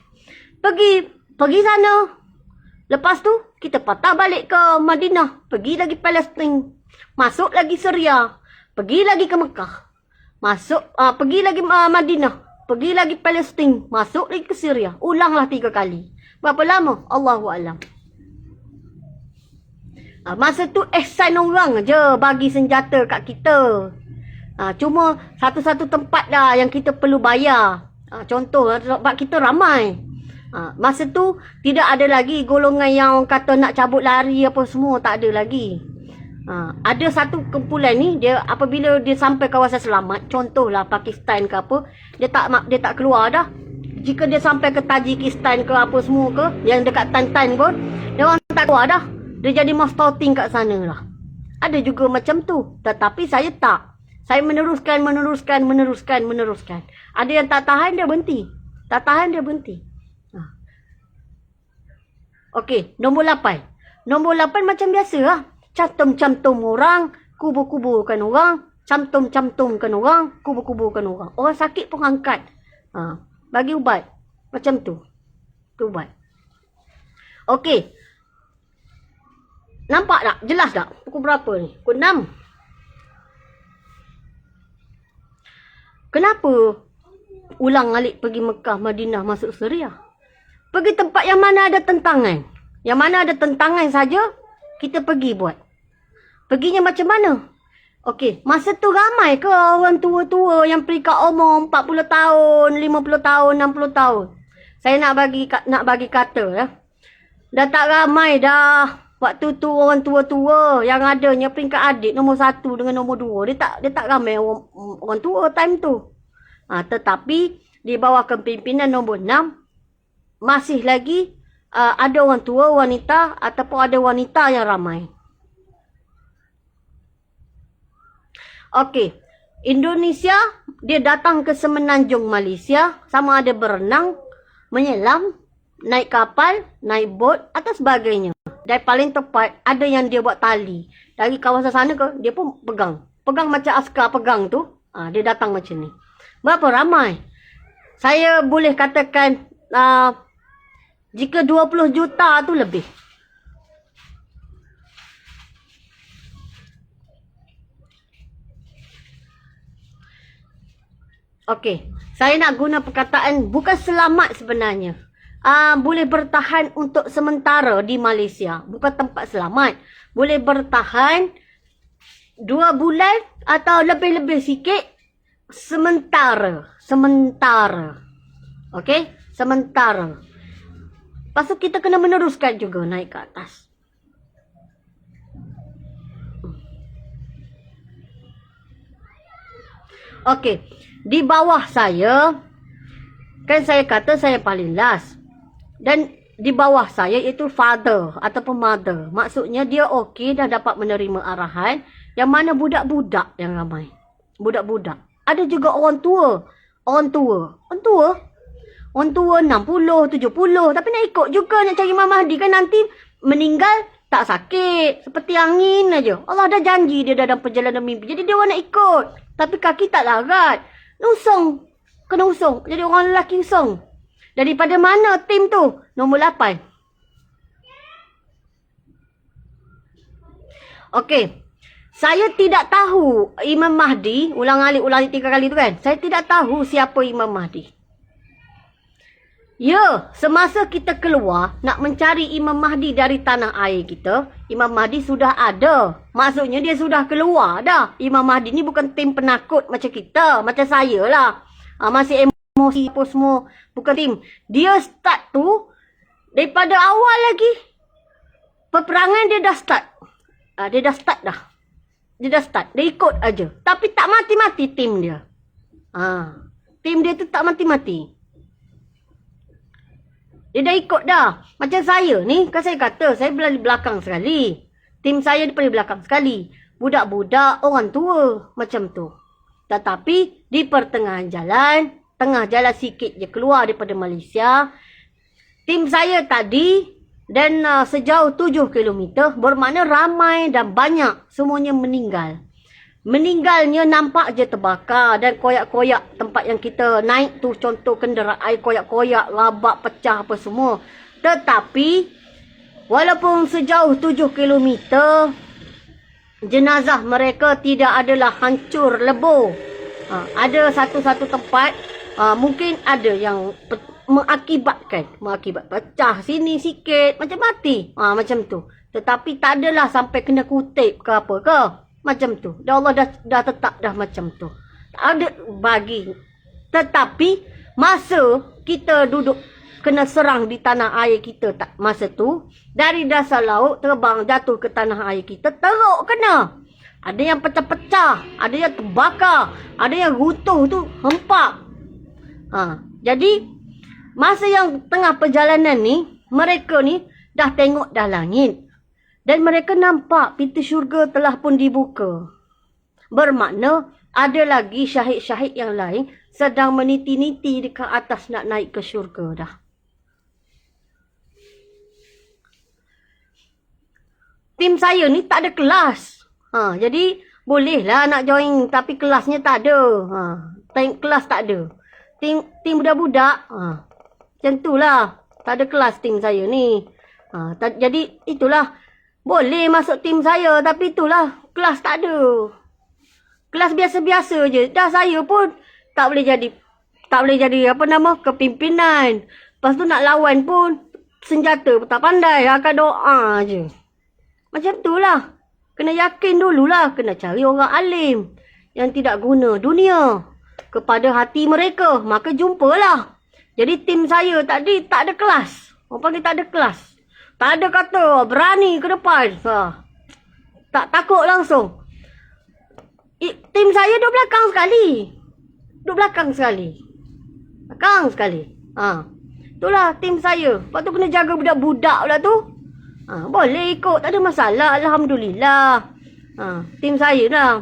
sana. Lepas tu kita patah balik ke Madinah, pergi lagi Palestin, masuk lagi Syria, pergi lagi ke Mekah, masuk pergi lagi Madinah, pergi lagi Palestin, masuk lagi ke Syria. Ulanglah 3 kali. Berapa lama? Allahu a'lam. Masa tu ihsan orang je bagi senjata kat kita. Cuma satu-satu tempat dah yang kita perlu bayar. Contoh, sebab kita ramai. Masa tu tidak ada lagi golongan yang kata nak cabut lari apa semua. Tak ada lagi. Ada satu kumpulan ni, dia apabila dia sampai kawasan selamat, contohlah Pakistan ke apa, dia tak keluar dah. Jika dia sampai ke Tajikistan ke apa semua ke, yang dekat Tantan pun, dia orang tak keluar dah. Dia jadi mastouting kat sana lah. Ada juga macam tu. Tetapi saya tak. Saya meneruskan. Ada yang tak tahan, dia berhenti. Okey, nombor 8. Nombor 8 macam biasa lah. cantum-cantum orang, kubur-kuburkan orang, cantum-cantumkan orang, kubur-kuburkan orang. Orang sakit pun angkat. Bagi ubat. Macam tu. Tu ubat. Okey. Nampak tak? Jelas tak? Pukul berapa ni? Pukul 6. Kenapa ulang alik pergi Mekah, Madinah, masuk Syria? Pergi tempat yang mana ada tentangan. Yang mana ada tentangan saja, kita pergi buat. Perginya macam mana? Okey, masa tu ramai ke orang tua-tua yang peringkat umur 40 tahun, 50 tahun, 60 tahun? Saya nak bagi kata ya. Dah tak ramai dah. Waktu tu orang tua-tua yang adanya peringkat adik nombor 1 dengan nombor 2. Dia tak ramai orang tua time tu. Tetapi di bawah kepimpinan nombor 6 masih lagi ada orang tua, wanita ataupun ada wanita yang ramai. Okey, Indonesia dia datang ke semenanjung Malaysia, sama ada berenang, menyelam, naik kapal, naik bot atau sebagainya. Dan paling tepat ada yang dia buat tali. Dari kawasan sana ke dia pun pegang. Pegang macam askar pegang tu. Dia datang macam ni. Berapa ramai? Saya boleh katakan jika 20 juta tu lebih. Okey, saya nak guna perkataan bukan selamat sebenarnya. Boleh bertahan untuk sementara di Malaysia. Bukan tempat selamat. Boleh bertahan 2 bulan atau lebih-lebih sikit. Sementara. Okey? Sementara. Lepas tu kita kena meneruskan juga naik ke atas. Okey. Di bawah saya, kan saya kata saya paling last. Dan di bawah saya itu father ataupun mother. Maksudnya dia okey dah dapat menerima arahan. Yang mana budak-budak yang ramai. Budak-budak. Ada juga orang tua. Orang tua 60, 70. Tapi nak ikut juga nak cari Imam Mahdi. Kan nanti meninggal tak sakit. Seperti angin aja. Allah dah janji dia dalam perjalanan mimpi. Jadi dia orang nak ikut. Tapi kaki tak larat. Usung. Kena usung. Jadi orang lelaki usung. Daripada mana tim tu? Nombor 8. Okey. Saya tidak tahu Imam Mahdi. Ulang alik 3 kali tu kan. Saya tidak tahu siapa Imam Mahdi. Ya, semasa kita keluar nak mencari Imam Mahdi dari tanah air kita, Imam Mahdi sudah ada. Maksudnya dia sudah keluar dah. Imam Mahdi ni bukan tim penakut macam kita. Macam saya lah. Masih emosi apa semua. Bukan tim. Dia start tu daripada awal lagi. Peperangan dia dah start. Dia dah start. Dia ikut aja. Tapi tak mati-mati tim dia. Tim dia tu tak mati-mati. Dia dah ikut dah. Macam saya ni, kan saya kata, saya berada di belakang sekali. Tim saya daripada belakang sekali. Budak-budak, orang tua. Macam tu. Tetapi, di pertengahan jalan, tengah jalan sikit je keluar daripada Malaysia. Tim saya tadi, dan sejauh 7 km, bermakna ramai dan banyak. Semuanya meninggal. Meninggalnya nampak je terbakar dan koyak-koyak tempat yang kita naik tu, contoh kenderaan koyak-koyak, rabak, pecah apa semua. Tetapi walaupun sejauh 7 km jenazah mereka tidak adalah hancur lebur. Ada satu-satu tempat mungkin ada yang mengakibat pecah sini sikit macam mati. Macam tu. Tetapi tak adalah sampai kena kutip ke apa ke. Macam tu. Dan Allah dah tetap dah macam tu. Ada bagi. Tetapi masa kita duduk kena serang di tanah air kita tak masa tu, dari dasar laut terbang jatuh ke tanah air kita, teruk kena. Ada yang pecah-pecah, ada yang terbakar, ada yang runtuh tu hempak. Jadi masa yang tengah perjalanan ni, mereka ni dah tengok dah langit. Dan mereka nampak pintu syurga telah pun dibuka. Bermakna ada lagi syahid-syahid yang lain sedang meniti-niti dekat atas nak naik ke syurga dah. tim saya ni tak ada kelas. Jadi bolehlah nak join tapi kelasnya tak ada. Kelas tak ada. Tim budak-budak. Macam itulah. Tak ada kelas tim saya ni. Jadi itulah. Boleh masuk tim saya tapi itulah kelas tak ada. Kelas biasa-biasa je. Dah saya pun tak boleh jadi kepimpinan. Lepas tu nak lawan pun senjata pun tak pandai. Akan doa je. Macam tu lah. Kena yakin dululah. Kena cari orang alim yang tidak guna dunia kepada hati mereka. Maka jumpalah. Jadi tim saya tadi tak ada kelas. Orang panggil tak ada kelas. Tak ada kata berani ke depan. Tak takut langsung. Tim saya duduk belakang sekali. Duduk belakang sekali. Belakang sekali. Itulah tim saya. Lepas tu kena jaga budak-budak pula tu. Boleh ikut. Tak ada masalah. Alhamdulillah. Tim saya lah.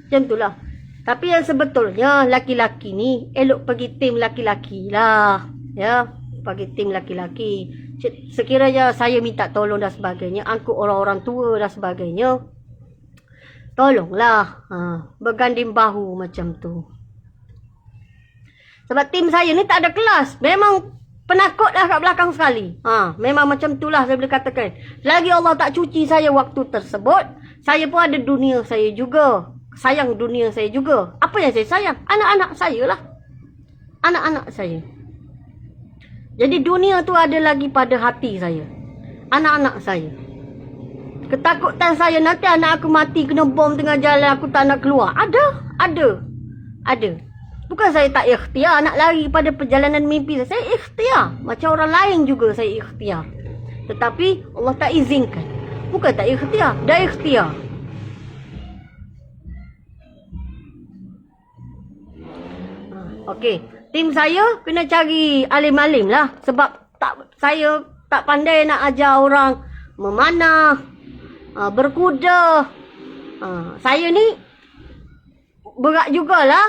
Macam tu lah. Tapi yang sebetulnya laki-laki ni elok pergi tim laki-laki lah. Ya. Pergi tim laki-laki. Sekiranya saya minta tolong dan sebagainya. Angkut orang-orang tua dan sebagainya. Tolonglah. Berganding bahu macam tu. Sebab tim saya ni tak ada kelas. Memang penakut lah kat belakang sekali. Memang macam itulah saya boleh katakan. Lagi Allah tak cuci saya waktu tersebut. Saya pun ada dunia saya juga. Sayang dunia saya juga. Apa yang saya sayang? Anak-anak saya lah. Anak-anak saya. Jadi dunia tu ada lagi pada hati saya. Anak-anak saya. Ketakutan saya nanti anak aku mati kena bom tengah jalan aku tak nak keluar. Ada. Bukan saya tak ikhtiar nak lari pada perjalanan mimpi saya. Saya ikhtiar. Macam orang lain juga saya ikhtiar. Tetapi Allah tak izinkan. Bukan tak ikhtiar. Dah ikhtiar. Okey. Tim saya kena cari alim-alim lah. Sebab saya tak pandai nak ajar orang memanah, berkuda. Saya ni berat jugalah.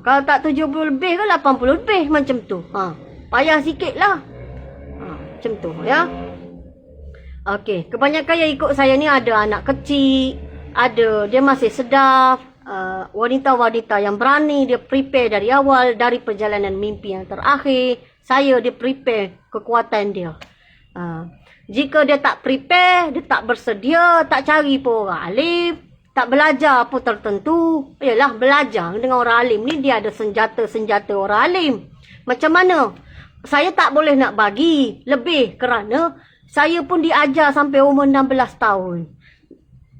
Kalau tak 70 lebih ke 80 lebih macam tu. Payah sikit lah. Macam tu ya. Okey. Kebanyakan yang ikut saya ni ada anak kecil. Ada dia masih sedar. Wanita-wanita yang berani. Dia prepare dari awal. Dari perjalanan mimpi yang terakhir. Saya dia prepare kekuatan dia. Jika dia tak prepare. Dia tak bersedia. Tak cari pun orang alim. Tak belajar apa tertentu. Yalah belajar dengan orang alim ni dia ada senjata-senjata orang alim. Macam mana? Saya tak boleh nak bagi lebih kerana saya pun diajar sampai umur 16 tahun.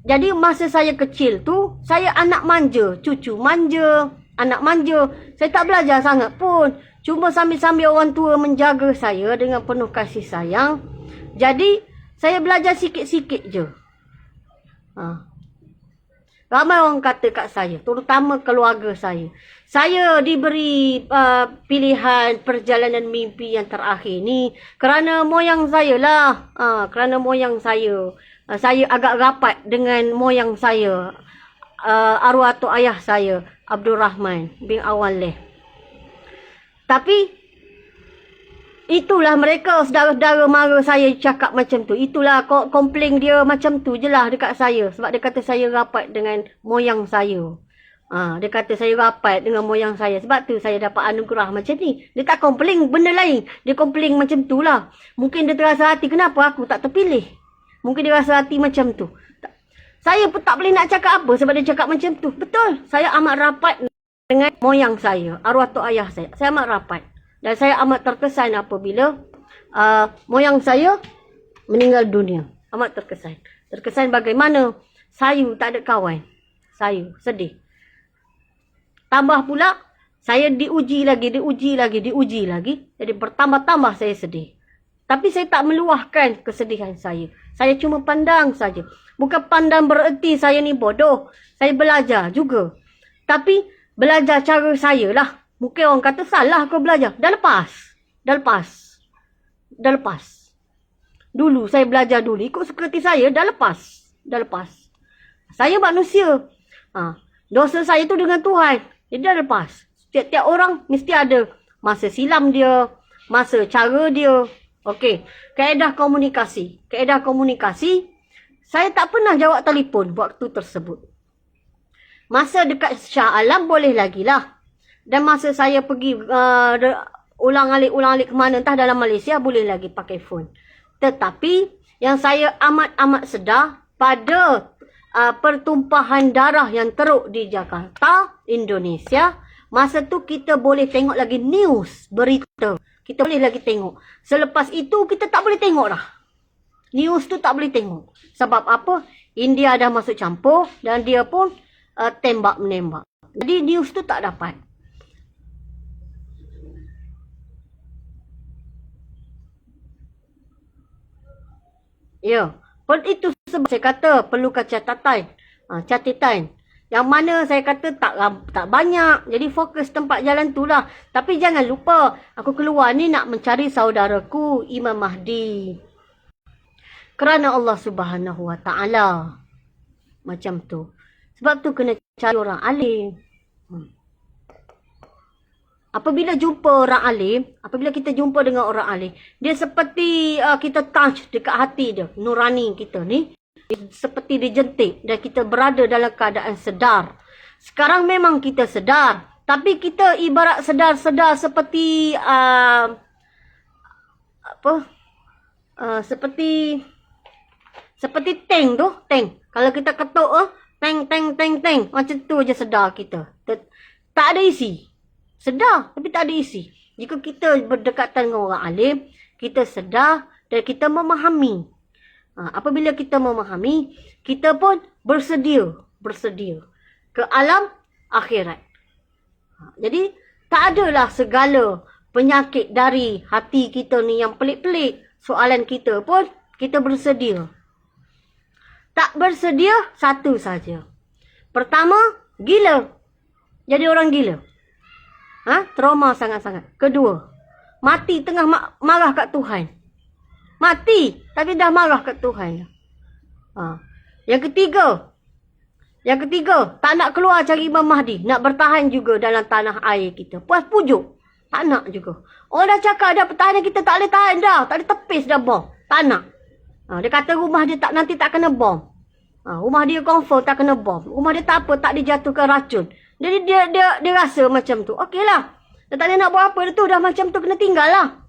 Jadi masa saya kecil tu, saya anak manja, cucu manja, anak manja. Saya tak belajar sangat pun. Cuma sambil-sambil orang tua menjaga saya dengan penuh kasih sayang. Jadi saya belajar sikit-sikit je. Ramai orang kata kat saya, terutama keluarga saya. Saya diberi pilihan perjalanan mimpi yang terakhir ni kerana moyang saya lah. Kerana moyang saya. Saya agak rapat dengan moyang saya. Arwah atuk ayah saya, Abdul Rahman bin Awaleh. Tapi itulah mereka saudara-saudara mara saya cakap macam tu. Itulah komplain dia macam tu je lah dekat saya. Sebab dia kata saya rapat dengan moyang saya. Dia kata saya rapat dengan moyang saya. Sebab tu saya dapat anugerah macam ni. Dia tak komplain benda lain. Dia komplain macam tu lah. Mungkin dia terasa hati kenapa aku tak terpilih. Mungkin dia rasa hati macam tu. Saya pun tak boleh nak cakap apa sebab dia cakap macam tu. Betul. Saya amat rapat dengan moyang saya. Arwah atuk ayah saya. Saya amat rapat. Dan saya amat terkesan apabila moyang saya meninggal dunia. Amat terkesan. Terkesan bagaimana saya tak ada kawan. Saya sedih. Tambah pula, saya diuji lagi. Jadi bertambah-tambah saya sedih. Tapi saya tak meluahkan kesedihan saya. Saya cuma pandang saja. Bukan pandang bererti saya ni bodoh. Saya belajar juga. Tapi belajar cara saya lah. Mungkin orang kata salah kau belajar. Dah lepas. Dulu saya belajar dulu. Ikut seperti saya dah lepas. Saya manusia. Dosa saya tu dengan Tuhan. Jadi dah lepas. Tiap-tiap orang mesti ada masa silam dia. Masa cara dia. Okey, kaedah komunikasi. Kaedah komunikasi, saya tak pernah jawab telefon waktu tersebut. Masa dekat Shah Alam boleh lagi lah. Dan masa saya pergi ulang-alik ke mana, entah dalam Malaysia, boleh lagi pakai phone. Tetapi yang saya amat-amat sedar pada pertumpahan darah yang teruk di Jakarta, Indonesia, masa tu kita boleh tengok lagi news, berita. Kita boleh lagi tengok. Selepas itu kita tak boleh tengok dah. News tu tak boleh tengok. Sebab apa? India dah masuk campur dan dia pun tembak-menembak. Jadi news tu tak dapat. Ya. Itu sebab saya kata perlukan catatan. Catatan. Yang mana saya kata tak banyak. Jadi fokus tempat jalan tu lah. Tapi jangan lupa. Aku keluar ni nak mencari saudaraku Imam Mahdi. Kerana Allah Subhanahu Wa Ta'ala. Macam tu. Sebab tu kena cari orang alim. Apabila jumpa orang alim. Apabila kita jumpa dengan orang alim. Dia seperti kita touch dekat hati dia. Nurani kita ni. Seperti dijentik dan kita berada dalam keadaan sedar. Sekarang memang kita sedar, tapi kita ibarat sedar-sedar seperti seperti tank tu, tank. Kalau kita ketuk tank macam tu je sedar kita. Tak ada isi. Sedar tapi tak ada isi. Jika kita berdekatan dengan orang alim, kita sedar dan kita memahami. Apabila kita memahami, kita pun bersedia ke alam akhirat. Jadi, tak adalah segala penyakit dari hati kita ni yang pelik-pelik. Soalan kita pun, kita bersedia. Tak bersedia, satu saja. Pertama, gila. Jadi orang gila. Trauma sangat-sangat. Kedua, mati tengah marah kat Tuhan. Mati, tapi dah marah kat Tuhan. Yang ketiga, tak nak keluar cari Imam Mahdi. Nak bertahan juga dalam tanah air kita. Puas pujuk. Tak nak juga. Orang dah cakap dah pertahanan kita tak boleh tahan dah. Tak boleh tepis dah bom. Tak nak. Dia kata rumah dia nanti tak kena bom. Rumah dia confirm tak kena bom. Rumah dia tak apa, tak dijatuhkan racun. Jadi dia rasa macam tu. Okeylah. Dia tak nak buat apa dia tu. Dah macam tu kena tinggal lah.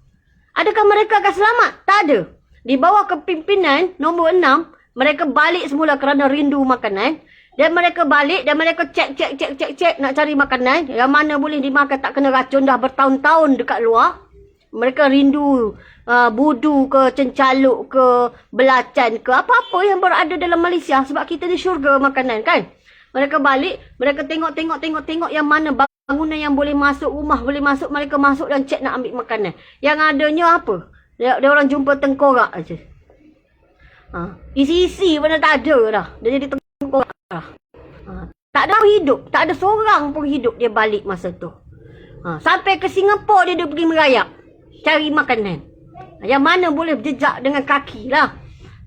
Adakah mereka akan selamat? Tak ada. Di bawah kepimpinan nombor 6, mereka balik semula kerana rindu makanan. Dan mereka balik dan mereka cek nak cari makanan. Yang mana boleh dimakan tak kena racun dah bertahun-tahun dekat luar. Mereka rindu budu ke, cencaluk ke, belacan ke, apa-apa yang berada dalam Malaysia. Sebab kita ni syurga makanan kan. Mereka balik, mereka tengok yang mana bangunan yang boleh masuk, rumah boleh masuk, mereka masuk dan cek nak ambil makanan. Yang adanya apa? Dia orang jumpa tengkorak aja. Isi-isi pun tak ada dah. Dia jadi tengkorak dah. Tak ada hidup, tak ada seorang pun hidup dia balik masa tu. Sampai ke Singapura dia pergi merayap. Cari makanan. Yang mana boleh berjejak dengan kaki lah.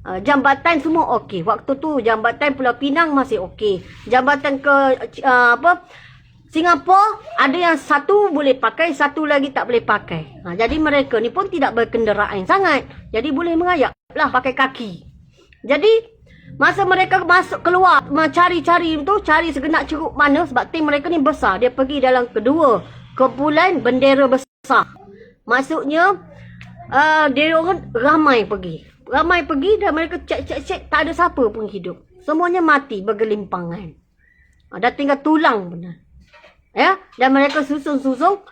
Jambatan semua okey. Waktu tu jambatan Pulau Pinang masih okey. Jambatan ke Singapura ada yang satu boleh pakai, satu lagi tak boleh pakai. Jadi mereka ni pun tidak berkenderaan sangat. Jadi boleh merayap lah pakai kaki. Jadi masa mereka masuk keluar cari-cari tu, cari segenap ceruk mana sebab tim mereka ni besar. Dia pergi dalam kedua kumpulan bendera besar. Maksudnya dia orang ramai pergi dan mereka cek tak ada siapa pun hidup. Semuanya mati bergelimpangan. Dah tinggal tulang benar. Ya, dan mereka susung-susung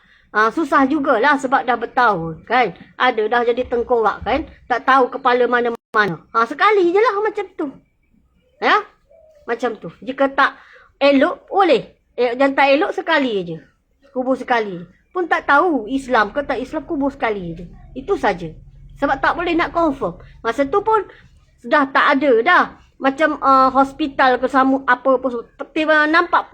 susah jugalah sebab dah bertahun kan. Ada dah jadi tengkorak kan. Tak tahu kepala mana-mana. Sekali je lah macam tu. Ya, macam tu. Jika tak elok boleh. Dan tak elok sekali je. Kubur sekali. Pun tak tahu Islam ke tak Islam, kubur sekali je. Itu saja. Sebab tak boleh nak confirm. Masa tu pun dah tak ada dah. Macam hospital ke apa pun. Nampak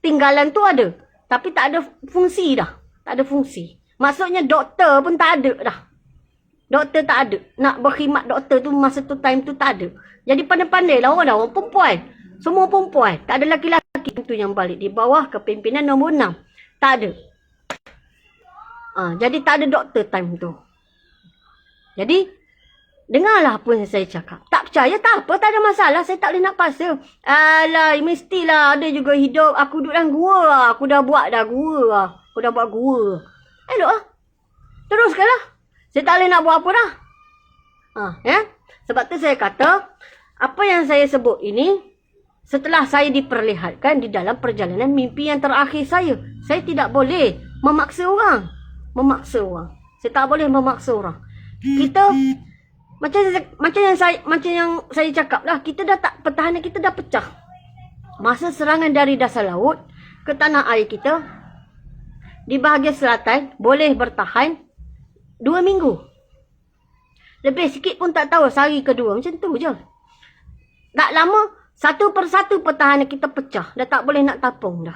tinggalan tu ada. Tapi tak ada fungsi dah. Tak ada fungsi. Maksudnya doktor pun tak ada dah. Doktor tak ada. Nak berkhidmat doktor tu masa tu time tu tak ada. Jadi pandai-pandai lah orang perempuan. Semua perempuan. Tak ada laki-laki tu yang balik. Di bawah kepimpinan nombor 6. Tak ada. Jadi tak ada doktor time tu. Jadi, dengarlah apa yang saya cakap. Tak percaya, tak apa, tak ada masalah. Saya tak boleh nak paksa. Alah, mestilah ada juga hidup. Aku duduk dalam gua lah. Aku dah buat dah gua lah. Aku dah buat gua. Elok lah. Teruskan lah. Saya tak boleh nak buat apa dah. Ya? Sebab tu saya kata, apa yang saya sebut ini, setelah saya diperlihatkan di dalam perjalanan mimpi yang terakhir saya tidak boleh memaksa orang. Saya tak boleh memaksa orang. Kita macam yang saya cakap lah, kita dah tak, pertahanan kita dah pecah. Masa serangan dari dasar laut ke tanah air kita di bahagian selatan boleh bertahan 2 minggu. Lebih sikit pun tak tahu, sehari kedua macam tu je. Tak lama, satu persatu pertahanan kita pecah. Dah tak boleh nak tapung dah.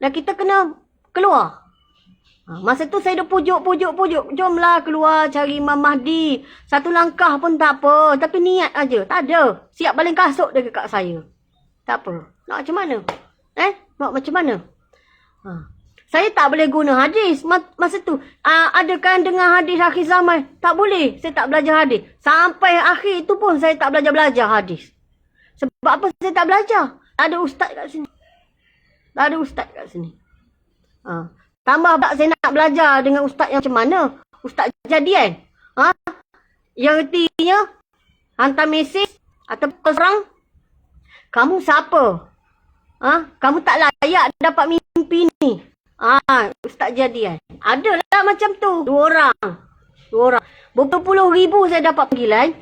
Dan kita kena keluar. Masa tu saya dah pujuk. Jomlah keluar cari Imam Mahdi. Satu langkah pun tak apa. Tapi niat aja. Tak ada. Siap baling kasut dia kat saya. Tak apa. Nak macam mana? Nak macam mana? Saya tak boleh guna hadis. Masa tu, adakah dengar hadis akhir zaman? Tak boleh. Saya tak belajar hadis. Sampai akhir tu pun saya tak belajar hadis. Sebab apa saya tak belajar? Tak ada ustaz kat sini. Tambah tak saya nak belajar dengan ustaz yang macam mana? Ustaz jadian. Yang artinya, hantar mesej atau serang. Kamu siapa? Kamu tak layak dapat mimpi ni. Ustaz jadian. Adalah macam tu. Dua orang. Berpuluh ribu saya dapat panggilan.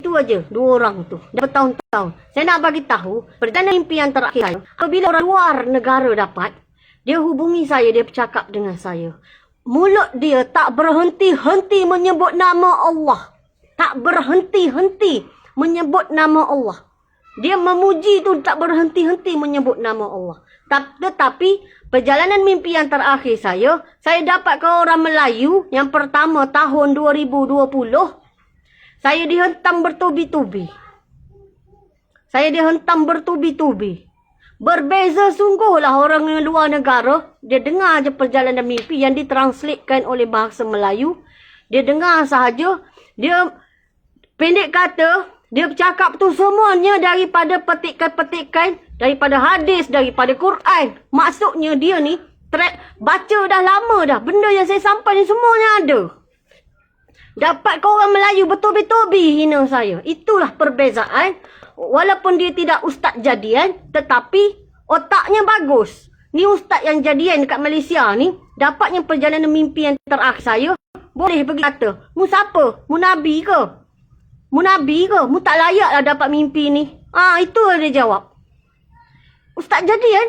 Itu aja, 2 orang tu. Dah bertahun-tahun. Saya nak bagi tahu, perjalanan mimpi yang terakhir saya, apabila orang luar negara dapat, dia hubungi saya, dia bercakap dengan saya. Mulut dia tak berhenti-henti menyebut nama Allah. Tak berhenti-henti menyebut nama Allah. Dia memuji tu tak berhenti-henti menyebut nama Allah. Tetapi perjalanan mimpi yang terakhir saya dapat ke orang Melayu yang pertama tahun 2020. Saya dihentam bertubi-tubi. Berbeza sungguhlah orang luar negara. Dia dengar je perjalanan mimpi yang ditranslatekan oleh bahasa Melayu. Dia dengar sahaja. Dia pendek kata, dia bercakap tu semuanya daripada petikan-petikan, daripada hadis, daripada Quran. Maksudnya dia ni baca dah lama dah. Benda yang saya sampai ni semuanya ada. Dapat ke orang Melayu bertubi-tubi hina saya. Itulah perbezaan. Walaupun dia tidak ustaz jadian, tetapi otaknya bagus. Ni ustaz yang jadian dekat Malaysia ni, dapatnya perjalanan mimpi yang terakhir saya, boleh pergi kata, mu siapa? Mu Nabi ke? Mu tak layak lah dapat mimpi ni. Itu dia jawab. Ustaz jadian.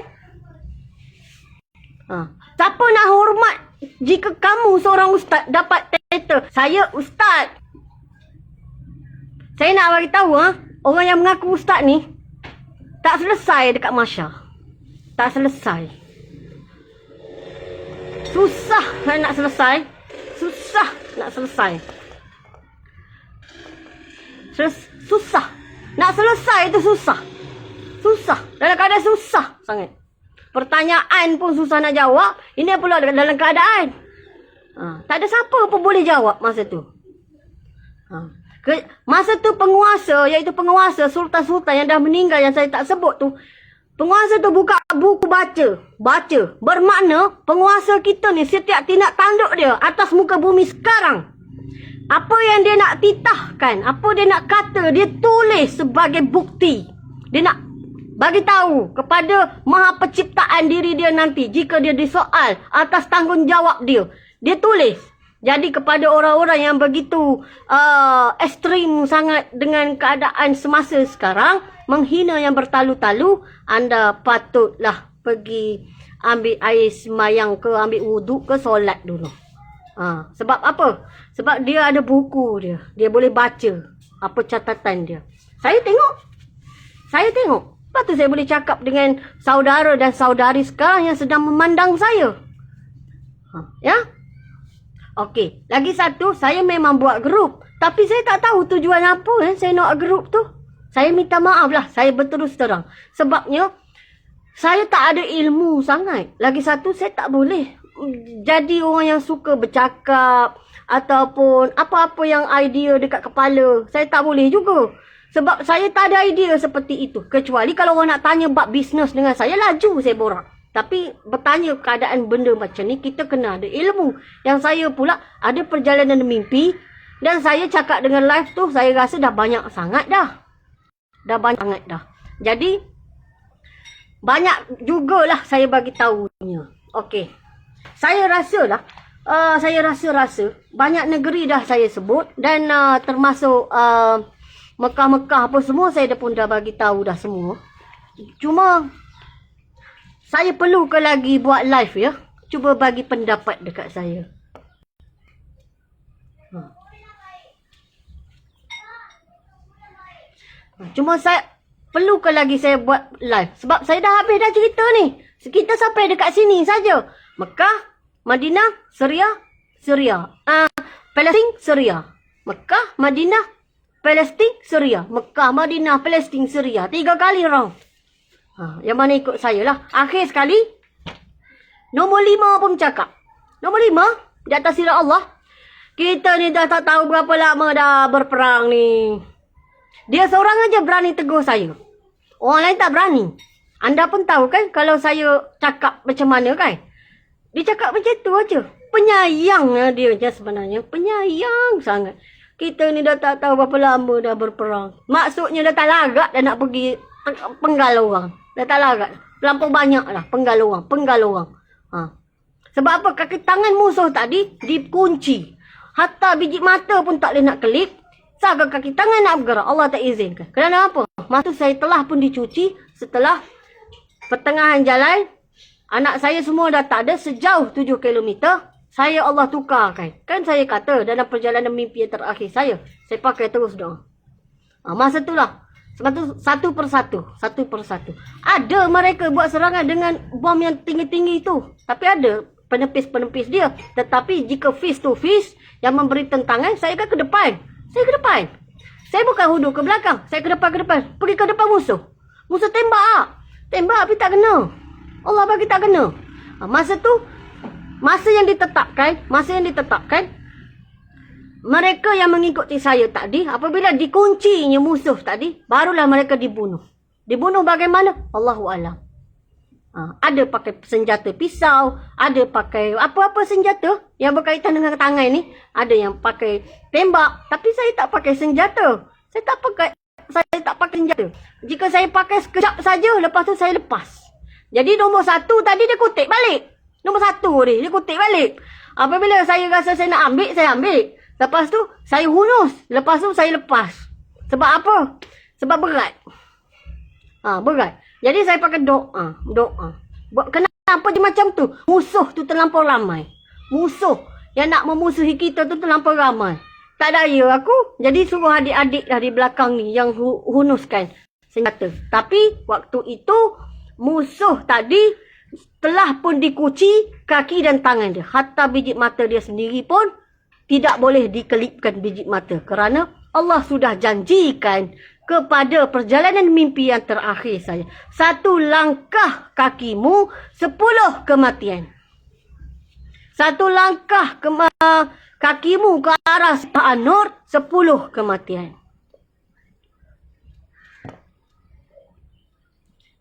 Siapa nak hormat jika kamu seorang ustaz dapat title saya ustaz? Saya nak bagi tahu orang yang mengaku ustaz ni tak selesai dekat Masya. Tak selesai. Susah nak selesai. Susah. Nak selesai itu susah. Dalam keadaan susah sangat. Pertanyaan pun susah nak jawab. Ini pula dalam keadaan. Tak ada siapa pun boleh jawab masa tu. Masa tu penguasa, iaitu penguasa sultan-sultan yang dah meninggal yang saya tak sebut tu. Penguasa tu buka buku baca. Bermakna penguasa kita ni setiap tindak tanduk dia atas muka bumi sekarang. Apa yang dia nak titahkan, apa dia nak kata, dia tulis sebagai bukti. Dia nak bagi tahu kepada Maha Penciptaan diri dia nanti jika dia disoal atas tanggungjawab dia. Dia tulis. Jadi kepada orang-orang yang begitu ekstrim sangat dengan keadaan semasa sekarang, menghina yang bertalu-talu, anda patutlah pergi ambil air semayang ke, ambil wuduk ke, solat dulu. Sebab apa? Sebab dia ada buku dia. Dia boleh baca apa catatan dia. Saya tengok. Lepas tu saya boleh cakap dengan saudara dan saudari sekarang yang sedang memandang saya. Ya? Okey. Lagi satu, saya memang buat grup. Tapi saya tak tahu tujuan apa saya nak grup tu. Saya minta maaf lah. Saya berterus terang. Sebabnya, saya tak ada ilmu sangat. Lagi satu, saya tak boleh jadi orang yang suka bercakap ataupun apa-apa yang idea dekat kepala. Saya tak boleh juga. Sebab saya tak ada idea seperti itu. Kecuali kalau orang nak tanya bab bisnes dengan saya, laju saya borak. Tapi bertanya keadaan benda macam ni, kita kena ada ilmu. Yang saya pula ada perjalanan mimpi. Dan saya cakap dengan live tu, saya rasa dah banyak sangat dah. Dah banyak sangat dah. Jadi, banyak jugalah saya bagi tahunya. Okey. Saya rasa banyak negeri dah saya sebut. Dan termasuk Mekah-Mekah apa semua saya pun dah bagi tahu dah semua. Cuma saya perlu ke lagi buat live ya. Cuba bagi pendapat dekat saya. Cuma saya perlu ke lagi saya buat live. Sebab saya dah habis dah cerita ni. Kita sampai dekat sini saja. Mekah, Madinah, Syria. Palestin, Syria. Mekah, Madinah, Palestin, Syria. Mekah, Madinah, Palestin, Syria. 3 kali round. Yang mana ikut saya lah. Akhir sekali, nombor 5 pun cakap. Nombor 5, di atas sirah Allah. Kita ni dah tak tahu berapa lama dah berperang ni. Dia seorang aja berani tegur saya. Orang lain tak berani. Anda pun tahu kan kalau saya cakap macam mana kan. Dia cakap macam tu aja. Penyayang dia je sebenarnya. Penyayang sangat. Kita ni dah tak tahu berapa lama dah berperang. Maksudnya dah tak lagak dah nak pergi penggal orang. Dah tak lagak. Terlampau banyak lah penggal orang. Sebab apa? Kaki tangan musuh tadi dikunci. Hatta biji mata pun tak boleh nak kelip. Sahaja kaki tangan nak bergerak. Allah tak izinkan. Kerana apa? Masa saya telah pun dicuci. Setelah pertengahan jalan. Anak saya semua dah tak ada sejauh 7 kilometer. Saya Allah tukarkan. Kan saya kata dalam perjalanan mimpi yang terakhir saya pakai terus doa. Masa itulah. Sebab tu satu persatu. Ada mereka buat serangan dengan bom yang tinggi-tinggi itu. Tapi ada penepis-penepis dia. Tetapi jika face to face yang memberi tentangan, saya kan ke depan. Saya bukan hudu ke belakang. Saya ke depan. Pergi ke depan musuh. Musuh tembak. Tembak tapi tak kena. Allah bagi tak kena. Masa tu, Masa yang ditetapkan, mereka yang mengikuti saya tadi, apabila dikuncinya musuh tadi, barulah mereka dibunuh. Dibunuh bagaimana? Allahu a'lam. Ada pakai senjata pisau, ada pakai apa-apa senjata yang berkaitan dengan tangan ni. Ada yang pakai tembak, tapi saya tak pakai senjata. Saya tak pakai senjata. Jika saya pakai sekejap saja, lepas tu saya lepas. Jadi nombor 1 tadi dia kutip balik. Nombor 1 dia kutip balik. Apabila saya rasa saya nak ambil, saya ambil. Lepas tu, saya hunus. Lepas tu, saya lepas. Sebab apa? Sebab berat. Berat. Jadi, saya pakai doa. Kenapa dia macam tu? Musuh tu terlampau ramai. Musuh yang nak memusuhi kita tu terlampau ramai. Tak daya aku. Jadi, suruh adik-adik dah di belakang ni yang hunuskan senjata. Tapi, waktu itu, musuh tadi telah pun dikunci kaki dan tangan dia. Hatta biji mata dia sendiri pun tidak boleh dikelipkan biji mata. Kerana Allah sudah janjikan kepada perjalanan mimpi yang terakhir saya. 1 langkah kakimu, 10 kematian. 1 langkah kakimu ke arah An-Nur, 10 kematian.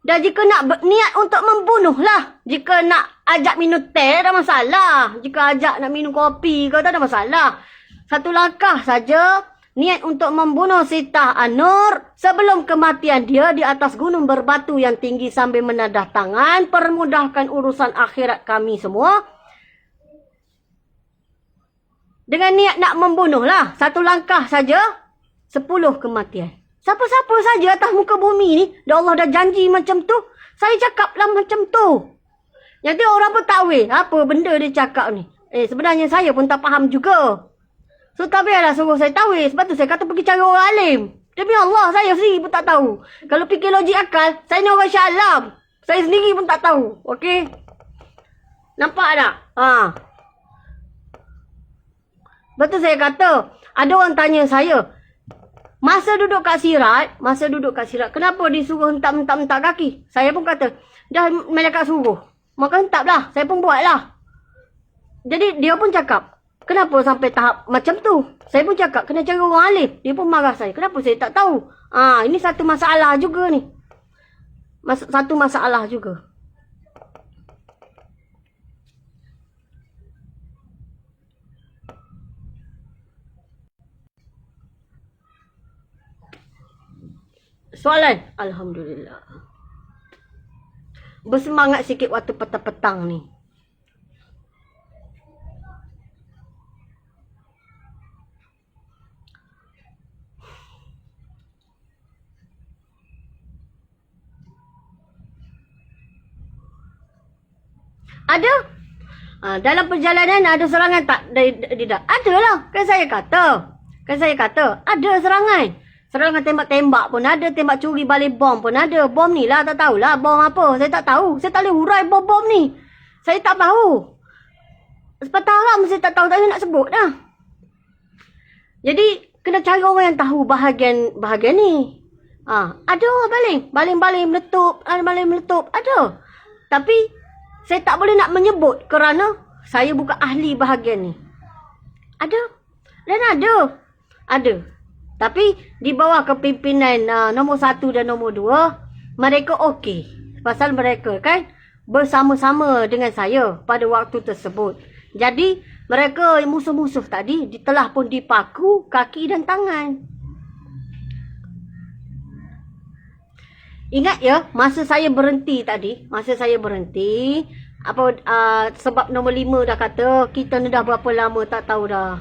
Dan jika nak niat untuk membunuh lah. Jika nak ajak minum teh, tak ada masalah. Jika ajak nak minum kopi ke, tak ada masalah. 1 langkah saja. Niat untuk membunuh Sitah An-Nur. Sebelum kematian dia di atas gunung berbatu yang tinggi sambil menadah tangan. Permudahkan urusan akhirat kami semua. Dengan niat nak membunuh lah. 1 langkah saja. 10 kematian. Siapa-siapa saja atas muka bumi ni, Allah dah janji macam tu. Saya cakaplah macam tu. Nanti orang pun takwil. Apa benda dia cakap ni? Sebenarnya saya pun tak faham juga. So, tak biarlah suruh saya takwil. Sebab tu saya kata pergi cari orang alim. Demi Allah, saya sendiri pun tak tahu. Kalau fikir logik akal, saya ni orang syalam. Saya sendiri pun tak tahu. Okey? Nampak tak? Betul saya kata, ada orang tanya saya, Masa duduk kat sirat, kenapa disuruh hentak-hentak kaki? Saya pun kata, dah malaikat suruh. Maka hentaklah, saya pun buatlah. Jadi dia pun cakap, kenapa sampai tahap macam tu? Saya pun cakap, kena cari orang alim. Dia pun marah saya. Kenapa saya tak tahu? Ini satu masalah juga ni. Satu masalah juga. Soalan? Alhamdulillah. Bersemangat sikit waktu petang-petang ni. Ada? Dalam perjalanan ada serangan tak? Ada lah. Kan saya kata. Ada serangan. Serangan tembak-tembak pun ada. Tembak curi balik bom pun ada. Bom ni lah tak tahulah bom apa. Saya tak tahu. Saya tak boleh hurai bom-bom ni. Saya tak tahu. Sepatah haram saya tak tahu. Tak nak sebut dah. Jadi kena cari orang yang tahu bahagian ni. Ada orang baling meletup. Ada. Tapi saya tak boleh nak menyebut kerana saya bukan ahli bahagian ni. Ada. Dan ada. Tapi di bawah kepimpinan nombor 1 dan nombor 2, mereka okey. Pasal mereka kan bersama-sama dengan saya pada waktu tersebut. Jadi mereka musuh-musuh tadi telah pun dipaku kaki dan tangan. Ingat ya, masa saya berhenti tadi, sebab nombor 5 dah kata kita ni dah berapa lama tak tahu dah.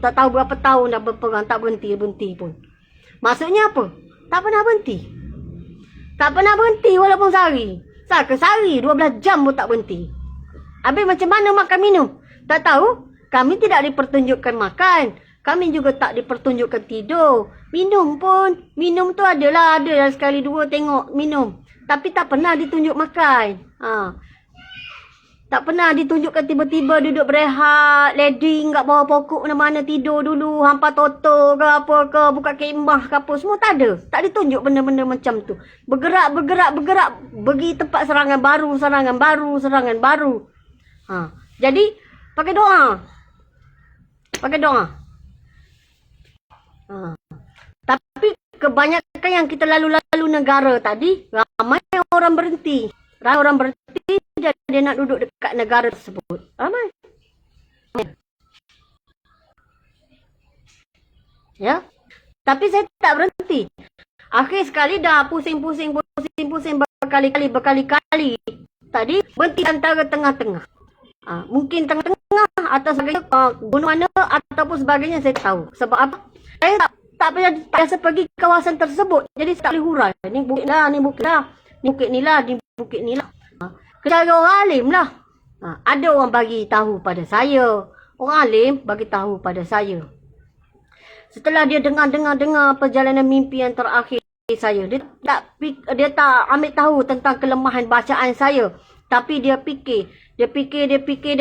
Tak tahu berapa tahun dah berperang, tak berhenti pun. Maksudnya apa? Tak pernah berhenti walaupun sehari. Sehari 12 jam pun tak berhenti. Habis macam mana makan minum? Tak tahu. Kami tidak dipertunjukkan makan. Kami juga tak dipertunjukkan tidur. Minum tu ada sekali dua tengok minum. Tapi tak pernah ditunjuk makan. Tak pernah ditunjukkan tiba-tiba duduk berehat, lading kat bawah pokok mana-mana, tidur dulu, hampa toto ke apa ke, buka kemah ke apa, semua tak ada. Tak ditunjuk benda-benda macam tu. Bergerak, pergi tempat serangan baru. Jadi, pakai doa. Tapi kebanyakan yang kita lalu-lalu negara tadi, ramai orang berhenti. Dia nak duduk dekat negara tersebut. Ramai. Ya. Tapi saya tak berhenti. Akhir sekali dah pusing berkali-kali. Tadi berhenti antara tengah-tengah. Mungkin tengah-tengah atau sebagainya, gunung mana ataupun sebagainya saya tahu. Sebab apa? Saya tak biasa pergi kawasan tersebut. Jadi saya tak boleh hurai. Ni bukit ni lah. Kecara orang alim lah. Ada orang bagi tahu pada saya. Orang alim bagi tahu pada saya. Setelah dia dengar perjalanan mimpi yang terakhir saya, dia tak ambil tahu tentang kelemahan bacaan saya. Tapi dia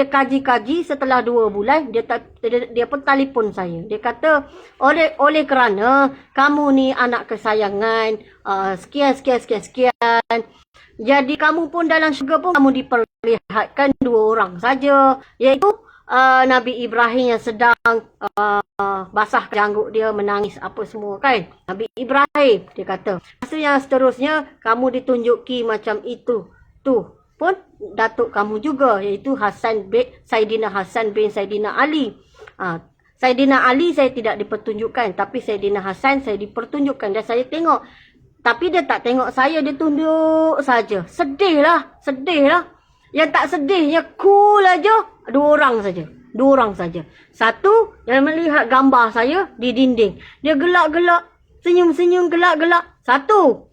kaji. Setelah 2 bulan, dia pun telefon saya. Dia kata, oleh kerana kamu ni anak kesayangan, sekian. Jadi kamu pun dalam syurga pun kamu diperlihatkan 2 orang saja, iaitu Nabi Ibrahim yang sedang basah janggut dia, menangis apa semua kan. Nabi Ibrahim, dia kata. Masa yang seterusnya kamu ditunjuki macam itu. Tu pun datuk kamu juga, iaitu Saidina Hasan bin Saidina Ali. Saidina Ali saya tidak dipertunjukkan, tapi Saidina Hasan saya dipertunjukkan dan saya tengok. Tapi dia tak tengok saya, dia tunduk saja. Sedih lah. Yang tak sedih, yang cool aja, 2 orang saja. Satu yang melihat gambar saya di dinding. Dia gelak-gelak, senyum-senyum, gelak-gelak. Satu,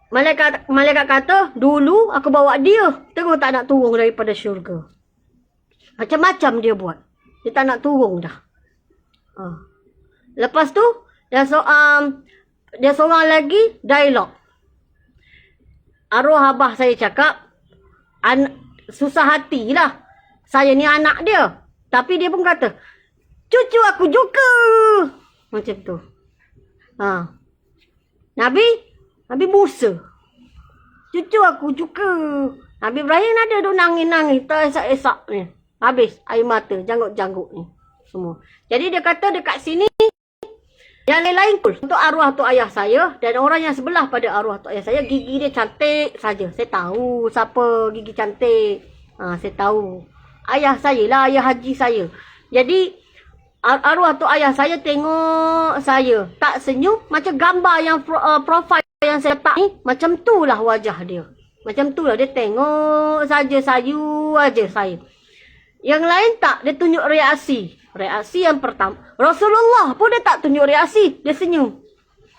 malaikat kata, dulu aku bawa dia, terus tak nak turun daripada syurga. Macam-macam dia buat. Dia tak nak turun dah. Lepas tu, dia seorang lagi dialog. Arwah abah saya cakap, susah hatilah. Saya ni anak dia. Tapi dia pun kata, cucu aku juga. Macam tu. Nabi Musa. Cucu aku juga. Nabi Ibrahim ada tu nangis-nangis. Tak esak-esak ni. Habis air mata, janggut-janggut ni. Semua. Jadi dia kata dekat sini, yang lain-lain pun untuk arwah tok ayah saya dan orang yang sebelah pada arwah tok ayah saya, gigi dia cantik saja. Saya tahu siapa gigi cantik. Saya tahu. Ayah saya lah, ayah haji saya. Jadi arwah tok ayah saya tengok saya tak senyum, macam gambar yang profil yang saya letak ni, macam tu lah wajah dia. Macam tu lah dia tengok saja, sayu aja saya. Yang lain tak, dia tunjuk reaksi. Reaksi yang pertama, Rasulullah pun dia tak tunjuk reaksi, dia senyum.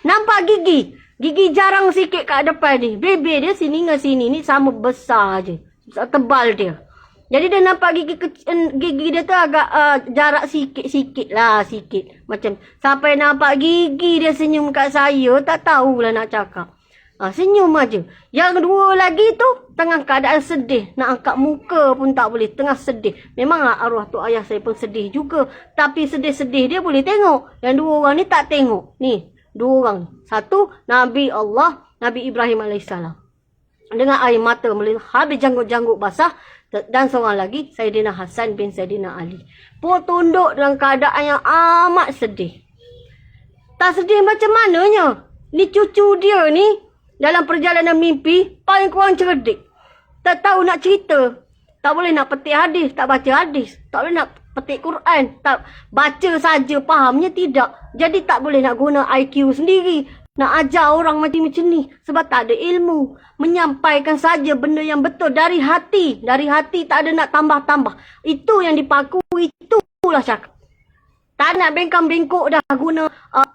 Nampak gigi? Gigi jarang sikit kat depan ni. Bibir dia sini dengan sini ni sama besar je. Tebal dia. Jadi dia nampak gigi dia tu agak jarak sikit lah, sikit. Macam sampai nampak gigi dia senyum kat saya, tak tahulah nak cakap. Senyum aja. Yang dua lagi tu tengah keadaan sedih, nak angkat muka pun tak boleh, tengah sedih. Memanglah arwah tok ayah saya pun sedih juga, tapi sedih-sedih dia boleh tengok. Yang dua orang ni tak tengok. Ni, dua orang. Satu Nabi Allah, Nabi Ibrahim alaihissalam. Dengan air mata melihat habis janggut-janggut basah, dan seorang lagi Saidina Hasan bin Saidina Ali. Pun tunduk dalam keadaan yang amat sedih. Tak sedih macam mananya? Ni cucu dia ni dalam perjalanan mimpi paling kurang cerdik. Tak tahu nak cerita. Tak boleh nak petik hadis, tak baca hadis. Tak boleh nak petik Quran, tak baca saja fahamnya tidak. Jadi tak boleh nak guna IQ sendiri. Nak ajar orang macam ni sebab tak ada ilmu. Menyampaikan saja benda yang betul dari hati. Dari hati tak ada nak tambah-tambah. Itu yang dipaku, itulah cakap. Tak nak bengkang-bengkok dah guna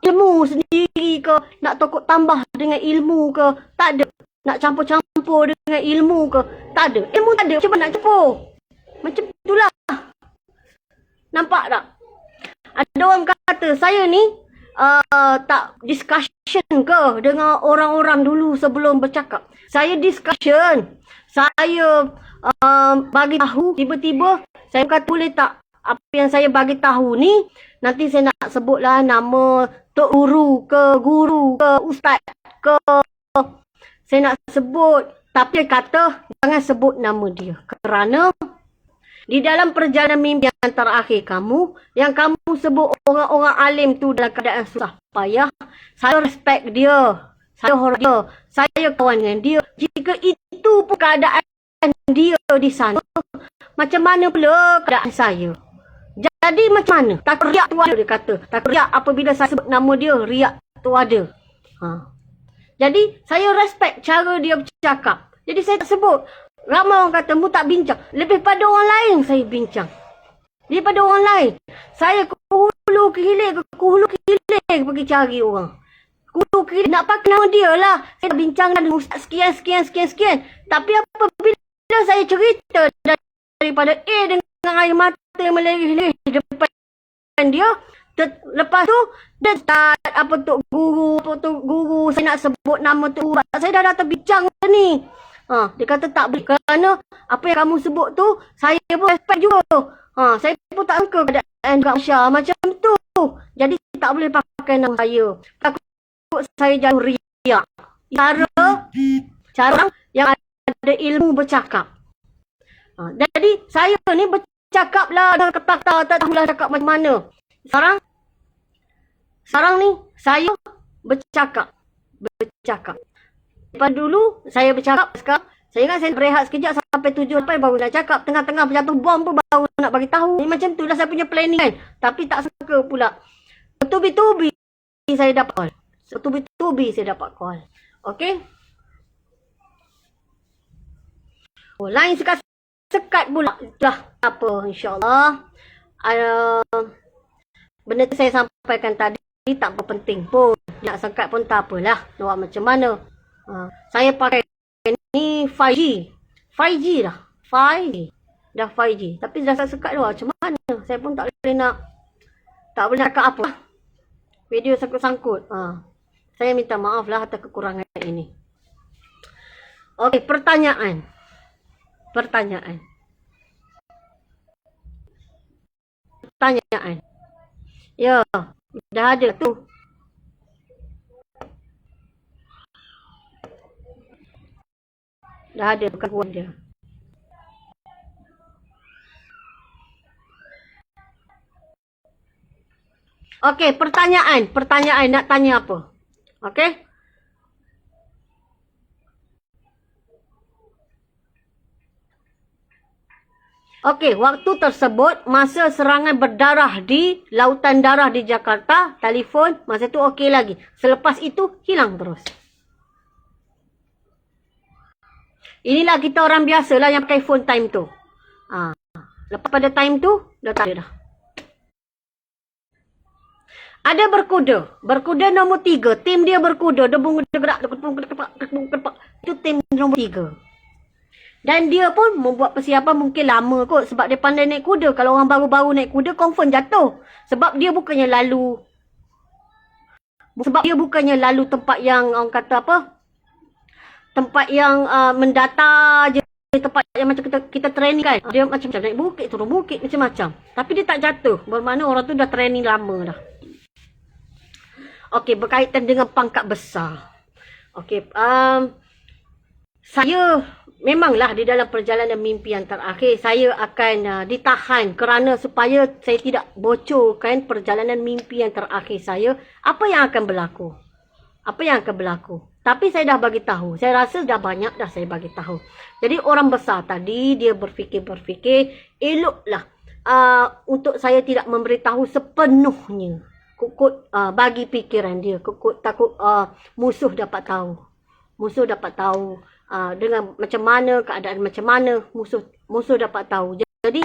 ilmu sendiri ke. Nak tokok tambah dengan ilmu ke. Tak ada. Nak campur-campur dengan ilmu ke. Tak ada. Ilmu tak ada. Macam mana nak campur? Macam itulah. Nampak tak? Ada orang kata saya ni tak discussion ke dengan orang-orang dulu sebelum bercakap. Saya discussion. Saya bagi tahu tiba-tiba. Saya kata boleh tak apa yang saya bagi tahu ni, nanti saya nak sebutlah nama tok guru ke ustaz ke. Saya nak sebut, tapi dia kata jangan sebut nama dia. Kerana di dalam perjalanan mimpi yang terakhir kamu, yang kamu sebut orang-orang alim tu dalam keadaan susah payah, saya respect dia. Saya hormat dia. Saya kawan dengan dia. Jika itu pun keadaan dia di sana, macam mana pula keadaan saya? Jadi macam mana? Tak riak tu ada, dia kata. Tak riak apabila saya sebut nama dia, riak tu ada. Jadi saya respect cara dia bercakap. Jadi saya tak sebut. Ramai orang kata, mu tak bincang. Lebih pada orang lain saya bincang. Daripada orang lain. Saya ke hulu ke hilir pergi cari orang. Hulu ke hilir, nak pakai nama dia lah. Saya bincang dengan ustaz sekian. Tapi apabila saya cerita daripada A dengan air mata yang meleleh depan dia, lepas tu dia start tok guru, saya nak sebut nama tu. Saya dah terbincang ni. Dia kata tak boleh kerana apa yang kamu sebut tu saya pun respect juga. Saya pun tak sangka keadaan Kak Masya macam tu. Jadi tak boleh pakai nama saya. Takut saya jatuh riak. Cara yang ada ilmu bercakap. Jadi saya ni bercakap lah dah kata tak tahulah cakap macam mana. Sekarang ni saya bercakap. Lepas dulu saya bercakap, sekarang saya ingat saya berehat sekejap sampai 7 lepas baru nak cakap. Tengah-tengah berjatuh bom pun baru nak bagi tahu. Macam tu lah saya punya planning kan. Tapi tak sangka pula. Bertubi-tubi saya dapat call. Okey. Lain sekat pula. Dah apa insyaAllah. Benda tu saya sampaikan tadi tak berpenting pun. Nak sekat pun tak apalah. Nak macam mana. Saya pakai ni 5G dah. 5G. Dah 5G. Tapi dah sekat dah macam mana. Saya pun tak boleh cakap apa. Video sangkut-sangkut. Saya minta maaf lah atas kekurangan ini. Okey, pertanyaan. Ya, dah ada tu. Dah ada gangguan dia. Okey, pertanyaan. Pertanyaan nak tanya apa? Okey. Okey, waktu tersebut masa serangan berdarah di Lautan Darah di Jakarta, telefon masa tu okey lagi. Selepas itu hilang terus. Inilah kita orang biasalah yang pakai phone time tu. Lepas pada time tu dah tak ada dah. Ada berkuda. Berkuda nombor 3. Tim dia berkuda. Dia bergerak. Itu tim nombor 3. Dan dia pun membuat persiapan mungkin lama kot. Sebab dia pandai naik kuda. Kalau orang baru-baru naik kuda, confirm jatuh. Sebab dia bukannya lalu tempat yang orang kata apa? Tempat yang mendatar je. Tempat yang macam kita training kan. Dia macam naik bukit, turun bukit, macam-macam. Tapi dia tak jatuh. Bermakna orang tu dah training lama dah. Okey, berkaitan dengan pangkat besar. Okey, saya memanglah di dalam perjalanan mimpi yang terakhir, saya akan ditahan kerana supaya saya tidak bocorkan perjalanan mimpi yang terakhir saya. Apa yang akan berlaku? Apa yang akan berlaku? Tapi saya dah bagi tahu. Saya rasa dah banyak dah saya bagi tahu. Jadi orang besar tadi, dia berfikir, eloklah untuk saya tidak memberitahu sepenuhnya. Kukut bagi fikiran dia. Kukut takut musuh dapat tahu. Musuh dapat tahu dengan macam mana, keadaan macam mana musuh dapat tahu. Jadi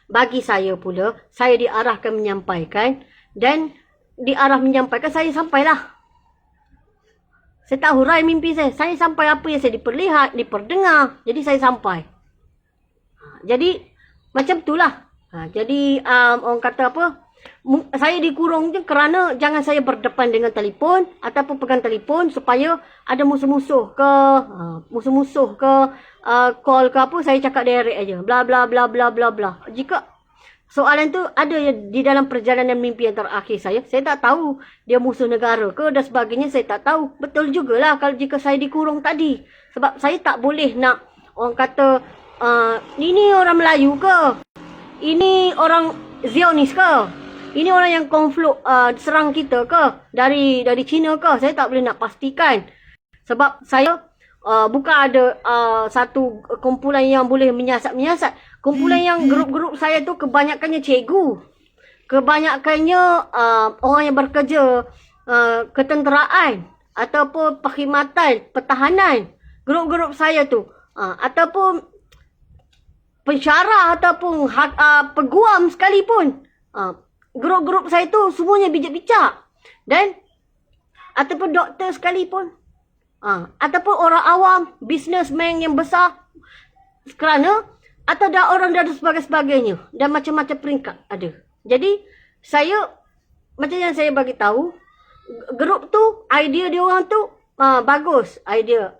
bagi saya pula, saya diarahkan menyampaikan dan diarah menyampaikan, saya sampailah. Saya tahu hurai mimpi saya. Saya sampai apa yang saya diperlihat, diperdengar. Jadi saya sampai. Jadi macam itulah. Jadi orang kata apa? Saya dikurung je kerana jangan saya berdepan dengan telefon ataupun pegang telefon supaya ada musuh-musuh ke call ke apa, saya cakap direct aja. Bla bla bla bla bla bla. Jika soalan tu ada di dalam perjalanan mimpi yang terakhir saya tak tahu dia musuh negara ke dan sebagainya, saya tak tahu. Betul jugalah kalau jika saya dikurung tadi. Sebab saya tak boleh nak orang kata ini orang Melayu ke? Ini orang Zionis ke? Ini orang yang konflik serang kita ke? Dari China ke? Saya tak boleh nak pastikan. Sebab saya bukan ada satu kumpulan yang boleh menyiasat. Kumpulan yang grup-grup saya tu kebanyakannya cikgu. Kebanyakannya orang yang bekerja ketenteraan ataupun perkhidmatan, pertahanan. Grup-grup saya tu. Ataupun pensyarah ataupun peguam sekalipun. Grup-grup saya tu semuanya bijak-bijak. Dan ataupun doktor sekalipun. Ataupun orang awam, businessman yang besar. Kerana atau dah orang dah sebagainya. Dan macam-macam peringkat ada. Jadi saya macam yang saya bagi tahu, grup tu idea dia orang tu bagus, idea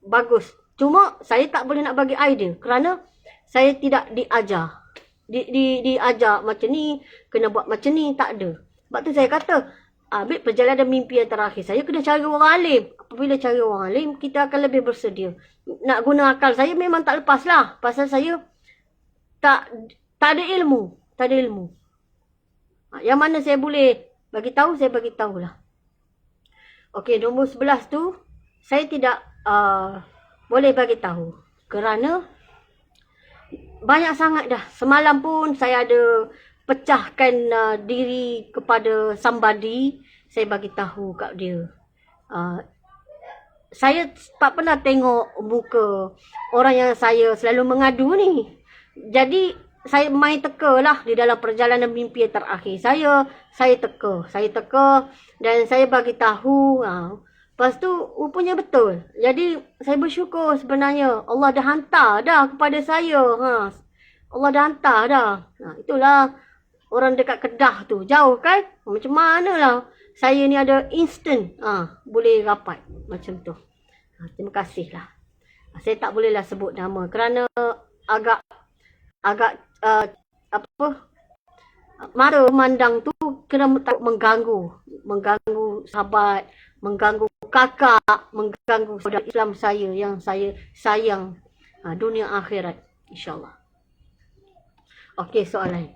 bagus. Cuma saya tak boleh nak bagi idea kerana saya tidak diajar. Diajar macam ni, kena buat macam ni, tak ada. Sebab tu saya kata, ambil perjalanan mimpi yang terakhir saya kena cari orang alim. Apabila cari orang alim, kita akan lebih bersedia. Nak guna akal saya memang tak lepas lah. Pasal saya tak ada ilmu. Tak ada ilmu. Yang mana saya boleh bagi tahu, saya bagi tahulah. Okey, nombor 11 tu, saya tidak boleh bagi tahu. Kerana banyak sangat dah. Semalam pun saya ada pecahkan diri kepada somebody. Saya bagi tahu kat dia. Saya tak pernah tengok muka orang yang saya selalu mengadu ni. Jadi saya main teka lah di dalam perjalanan mimpi yang terakhir saya. Saya teka dan saya bagi tahu. Lepas tu rupanya betul. Jadi saya bersyukur sebenarnya. Allah dah hantar dah kepada saya. Allah dah hantar dah. Itulah orang dekat Kedah tu. Jauh kan? Macam mana lah. Saya ni ada instant. Boleh rapat. Macam tu. Terima kasih lah. Saya tak boleh lah sebut nama. Kerana agak mata memandang tu kena mengganggu. Mengganggu sahabat. Mengganggu kakak, mengganggu saudara Islam saya yang saya sayang dunia akhirat, insyaAllah. Okey, soalan.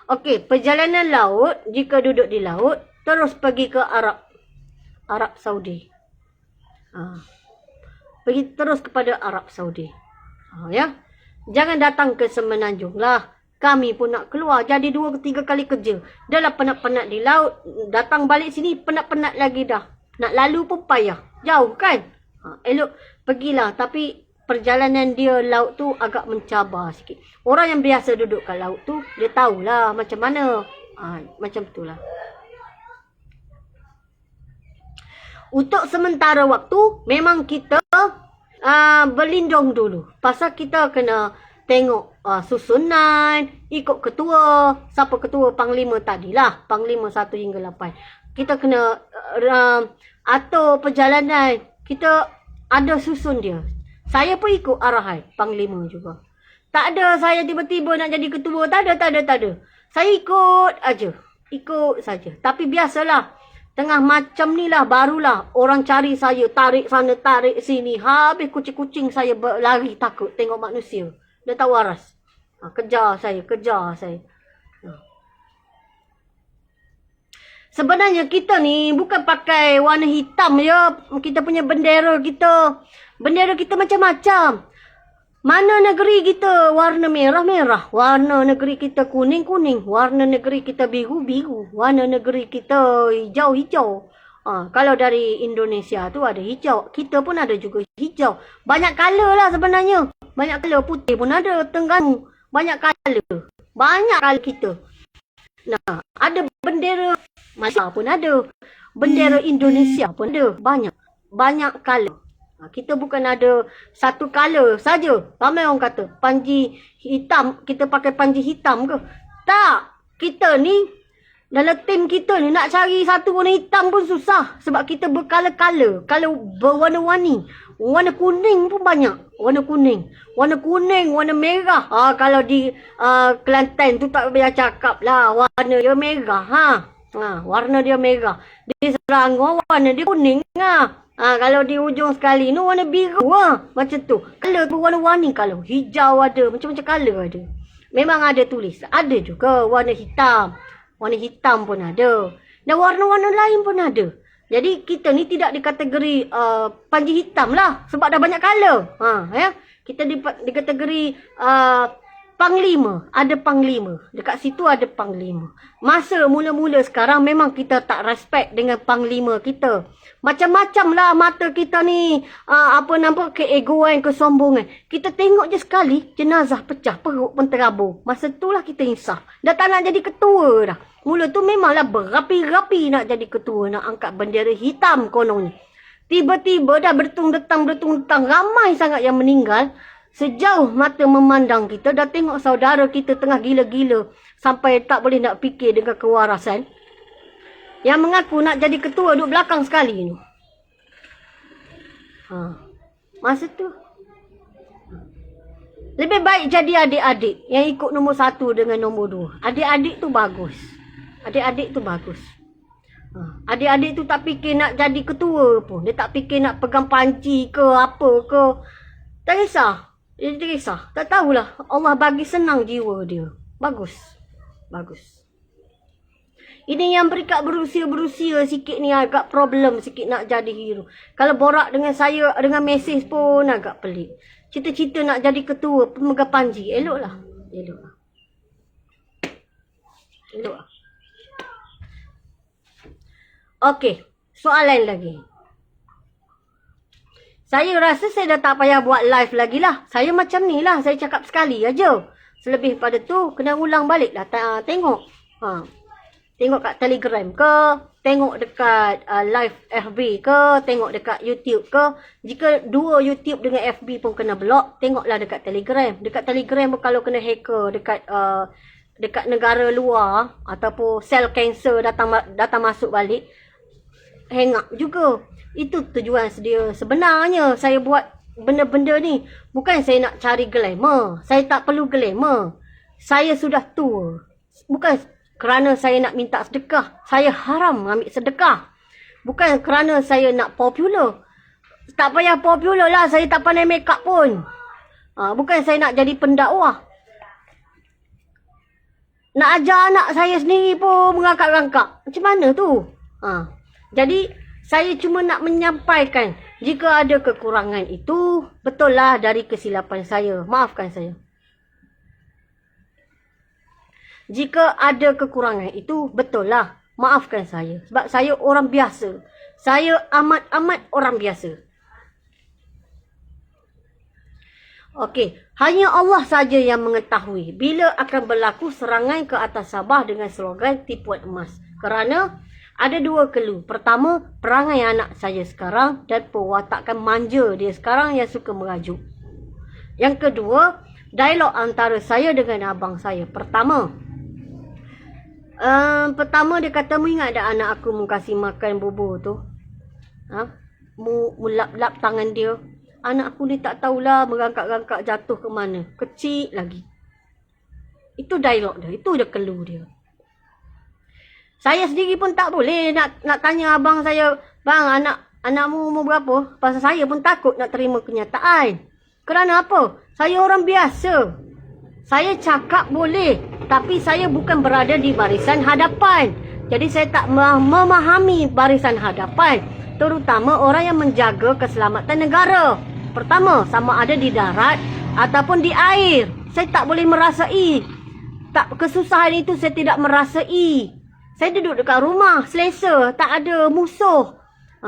Okey, perjalanan laut, jika duduk di laut, terus pergi ke Arab Saudi. Pergi terus kepada Arab Saudi. Ya. Jangan datang ke Semenanjung lah. Kami pun nak keluar, jadi 2-3 kali kerja. Dah lah penat-penat di laut, datang balik sini penat-penat lagi dah. Nak lalu pun payah. Jauh kan? Elok pergilah, tapi perjalanan dia laut tu agak mencabar sikit. Orang yang biasa duduk kat laut tu, dia tahulah macam mana. Macam itulah. Untuk sementara waktu, memang kita berlindung dulu. Pasal kita kena tengok susunan, ikut ketua. Siapa ketua? Panglima tadilah. Panglima 1 hingga 8. Kita kena atur perjalanan. Kita ada susun dia. Saya pun ikut arahan Panglima juga. Tak ada saya tiba-tiba nak jadi ketua. Tak ada. Saya ikut aja. Ikut saja. Tapi biasalah. Tengah macam ni lah barulah orang cari saya. Tarik sana, tarik sini. Habis kucing-kucing saya berlari takut tengok manusia. Dia tak waras. Kejar saya. Sebenarnya kita ni bukan pakai warna hitam je. Kita punya bendera kita. Bendera kita macam-macam. Mana negeri kita warna merah-merah. Warna negeri kita kuning-kuning. Warna negeri kita biru-biru. Warna negeri kita hijau-hijau. Kalau dari Indonesia tu ada hijau. Kita pun ada juga hijau. Banyak color lah sebenarnya. Banyak color. Putih pun ada. Terengganu. Banyak color. Banyak color kita. Nah, ada bendera Malaysia pun ada. Bendera Indonesia pun ada. Banyak color. Kita bukan ada satu color saja. Ramai orang kata panji hitam, kita pakai panji hitam ke? Tak. Kita ni dalam tim kita ni nak cari satu warna hitam pun susah sebab kita bercolor-color. Kalau berwarna-warni. Warna kuning pun banyak. Warna kuning, warna merah. Kalau di Kelantan tu tak payah cakap lah. Warna dia merah. Warna dia merah. Di Selangor warna dia kuning. Kalau di ujung sekali ni warna biru macam tu. Color tu warna-warni kalau. Hijau ada, macam-macam color ada. Memang ada tulis. Ada juga warna hitam. Warna hitam pun ada. Dan warna-warna lain pun ada. Jadi kita ni tidak dikategori panji hitam lah. Sebab dah banyak color. Ya. Kita dikategori panglima. Ada panglima. Dekat situ ada panglima. Masa mula-mula sekarang memang kita tak respect dengan panglima kita. Macam-macam lah mata kita ni. Keegoan, kesombongan. Kita tengok je sekali jenazah pecah, perut pun terabur. Masa tu lah kita insaf. Dah tak nak jadi ketua dah. Mula tu memanglah berapi-rapi nak jadi ketua. Nak angkat bendera hitam kononnya. Tiba-tiba dah bertung-detang. Ramai sangat yang meninggal. Sejauh mata memandang kita, dah tengok saudara kita tengah gila-gila. Sampai tak boleh nak fikir dengan kewarasan. Yang mengaku nak jadi ketua duduk belakang sekali ni. Masa tu. Lebih baik jadi adik-adik yang ikut nombor 1 dengan nombor 2. Adik-adik tu bagus. Adik-adik tu tak fikir nak jadi ketua pun. Dia tak fikir nak pegang panci ke apa ke. Tak kisah. Dia tak kisah. Tak tahulah. Allah bagi senang jiwa dia. Bagus. Ini yang berusia sikit ni agak problem sikit nak jadi hero. Kalau borak dengan saya, dengan mesej pun agak pelik. Cita-cita nak jadi ketua pemegang panji. Eloklah. Okey. Soalan lagi. Saya rasa saya dah tak payah buat live lagi lah. Saya macam ni lah. Saya cakap sekali aja. Selebih pada tu, kena ulang balik lah. Tengok. Tengok kat Telegram ke. Tengok dekat live FB ke. Tengok dekat YouTube ke. Jika dua YouTube dengan FB pun kena block, tengoklah dekat Telegram. Dekat Telegram pun kalau kena hacker dekat negara luar ataupun sel kanser datang masuk balik, hang up juga. Itu tujuan dia. Sebenarnya saya buat benda-benda ni bukan saya nak cari glamour. Saya tak perlu glamour. Saya sudah tua. Bukan kerana saya nak minta sedekah. Saya haram ambil sedekah. Bukan kerana saya nak popular. Tak payah popular lah. Saya tak pandai make up pun. Bukan saya nak jadi pendakwah. Nak ajar anak saya sendiri pun mengangkat-angkat. Macam mana tu? Jadi, saya cuma nak menyampaikan jika ada kekurangan itu, betul lah dari kesilapan saya. Maafkan saya. Jika ada kekurangan itu, betul lah. Maafkan saya. Sebab saya orang biasa. Saya amat-amat orang biasa. Okey, hanya Allah saja yang mengetahui bila akan berlaku serangan ke atas Sabah dengan slogan tipuan emas. Kerana ada dua clue. Pertama, perangai anak saya sekarang dan perwatakan manja dia sekarang yang suka merajuk. Yang kedua, dialog antara saya dengan abang saya. Pertama dia kata, mu ingat tak anak aku mu kasih makan bubur tu? Mu lap-lap tangan dia. Anak aku ni tak tahulah merangkak-rangkak jatuh ke mana. Kecil lagi. Itu dialog dia. Itu dia clue dia. Saya sendiri pun tak boleh nak tanya abang saya, bang, anakmu umur berapa? Pasal saya pun takut nak terima kenyataan. Kerana apa? Saya orang biasa. Saya cakap boleh, tapi saya bukan berada di barisan hadapan. Jadi saya tak memahami barisan hadapan, terutama orang yang menjaga keselamatan negara. Pertama, sama ada di darat ataupun di air. Saya tak boleh merasai. Kesusahan itu saya tidak merasai. Saya duduk dekat rumah, selesa, tak ada musuh.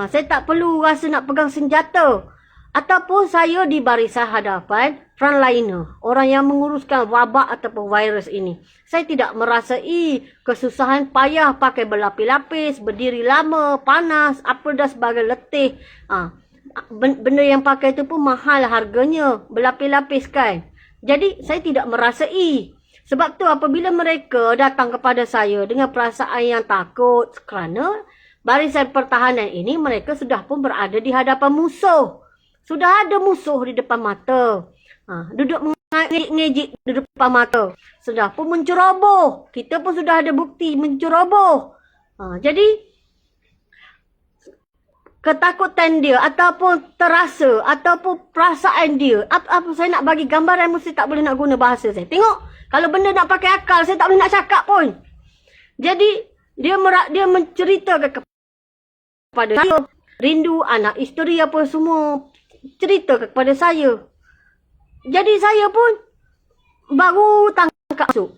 Saya tak perlu rasa nak pegang senjata. Ataupun saya di barisan hadapan, frontliner, orang yang menguruskan wabak ataupun virus ini. Saya tidak merasai kesusahan payah pakai berlapis-lapis, berdiri lama, panas, apa dah sebagai letih. Benda yang pakai itu pun mahal harganya, berlapis-lapis kan. Jadi saya tidak merasai. Sebab tu apabila mereka datang kepada saya dengan perasaan yang takut, kerana barisan pertahanan ini mereka sudah pun berada di hadapan musuh. Sudah ada musuh di depan mata. Duduk mengejek di depan mata. Sudah pun menceroboh. Kita pun sudah ada bukti menceroboh. Jadi, ketakutan dia ataupun terasa ataupun perasaan dia. Apa saya nak bagi gambaran, mesti tak boleh nak guna bahasa saya. Tengok, kalau benda nak pakai akal, saya tak boleh nak cakap pun. Jadi, dia menceritakan kepada saya. Rindu anak, isteri apa semua. Cerita kepada saya. Jadi saya pun baru tangkap masuk.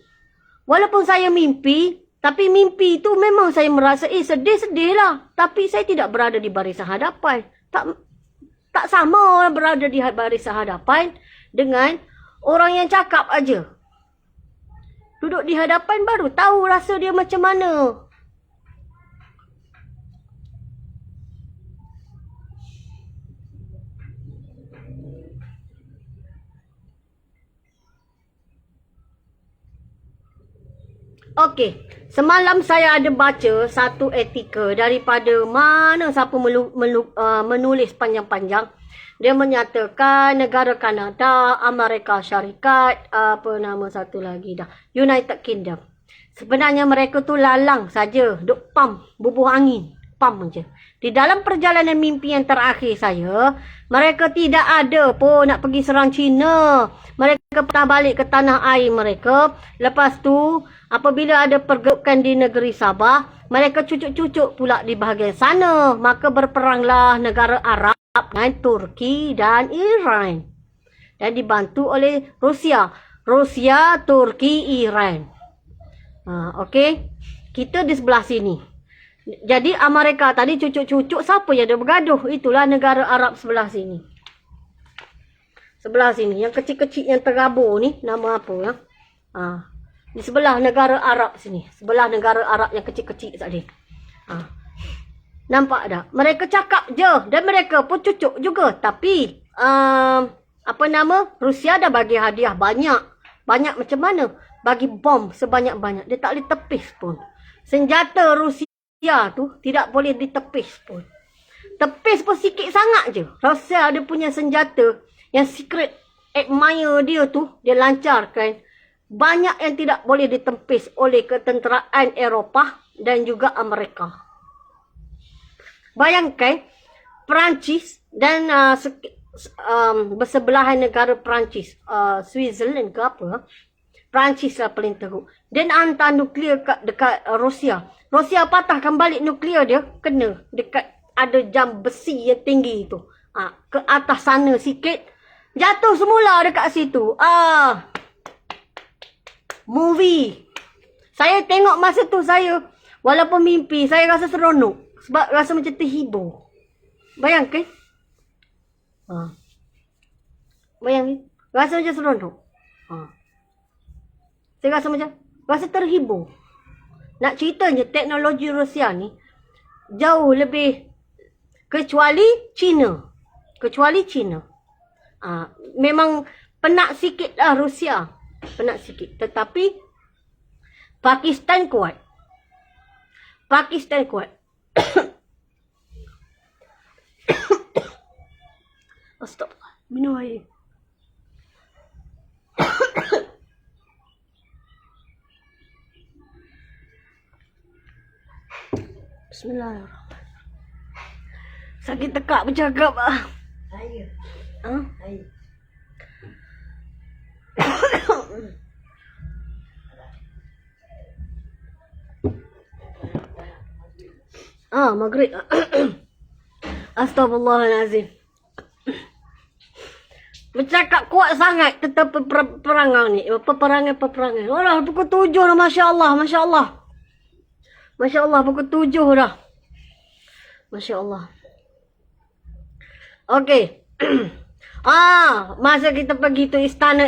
Walaupun saya mimpi, tapi mimpi itu memang saya merasa sedih-sedih lah. Tapi saya tidak berada di barisan hadapan. Tak sama orang berada di barisan hadapan dengan orang yang cakap aja. Duduk di hadapan baru tahu rasa dia macam mana. Okey, semalam saya ada baca satu artikel daripada mana siapa menulis panjang-panjang. Dia menyatakan negara Kanada, Amerika Syarikat, apa nama satu lagi dah, United Kingdom. Sebenarnya mereka tu lalang saja, duk pam, bubuh angin, pam je. Di dalam perjalanan mimpi yang terakhir saya, mereka tidak ada pun nak pergi serang China. Mereka pernah balik ke tanah air mereka. Lepas tu, apabila ada pergerakan di negeri Sabah, mereka cucuk-cucuk pula di bahagian sana. Maka berperanglah negara Arab dengan Turki dan Iran. Dan dibantu oleh Rusia. Rusia, Turki, Iran. Okey. Kita di sebelah sini. Jadi Amerika tadi cucuk-cucuk, siapa yang ada bergaduh? Itulah negara Arab sebelah sini. Sebelah sini. Yang kecil-kecil yang terabur ni, nama apa ya? Di sebelah negara Arab sini. Sebelah negara Arab yang kecil-kecil tadi. Nampak tak? Mereka cakap je. Dan mereka pun cucuk juga. Tapi, Rusia dah bagi hadiah banyak. Banyak macam mana? Bagi bom sebanyak-banyak. Dia tak boleh tepis pun. Senjata Rusia tu tidak boleh ditepis pun. Tepis pun sikit sangat je. Rusia ada punya senjata yang secret admirer dia tu, dia lancarkan. Banyak yang tidak boleh ditepis oleh ketenteraan Eropah dan juga Amerika. Bayangkan, Perancis dan bersebelahan negara Perancis, Switzerland ke apa, Perancis lah paling teruk. Dia nak hantar nuklear dekat Rusia. Rusia patahkan balik nuklear dia, kena dekat ada jam besi yang tinggi tu. Ke atas sana sikit, jatuh semula dekat situ. Movie. Saya tengok masa tu walaupun mimpi, saya rasa seronok. Sebab rasa macam terhibur. Bayangkan. Bayangkan. Rasa macam seronok. Saya rasa terhibur. Nak ceritanya teknologi Rusia ni jauh lebih kecuali China. Memang penat sikit lah Rusia. Penat sikit. Tetapi Pakistan kuat. Astagfirullah. Minum air. Bismillahirrahmanirrahim. Sakit tekak bercakap. Air. Air. Maghrib. Astagfirullahalazim. Bercakap kuat sangat tentang peperangan ni. Peperangan. Alah, pukul 7 dah. Masya Allah, pukul 7 dah. Masya Allah. Okey. Masa kita pergi tu istana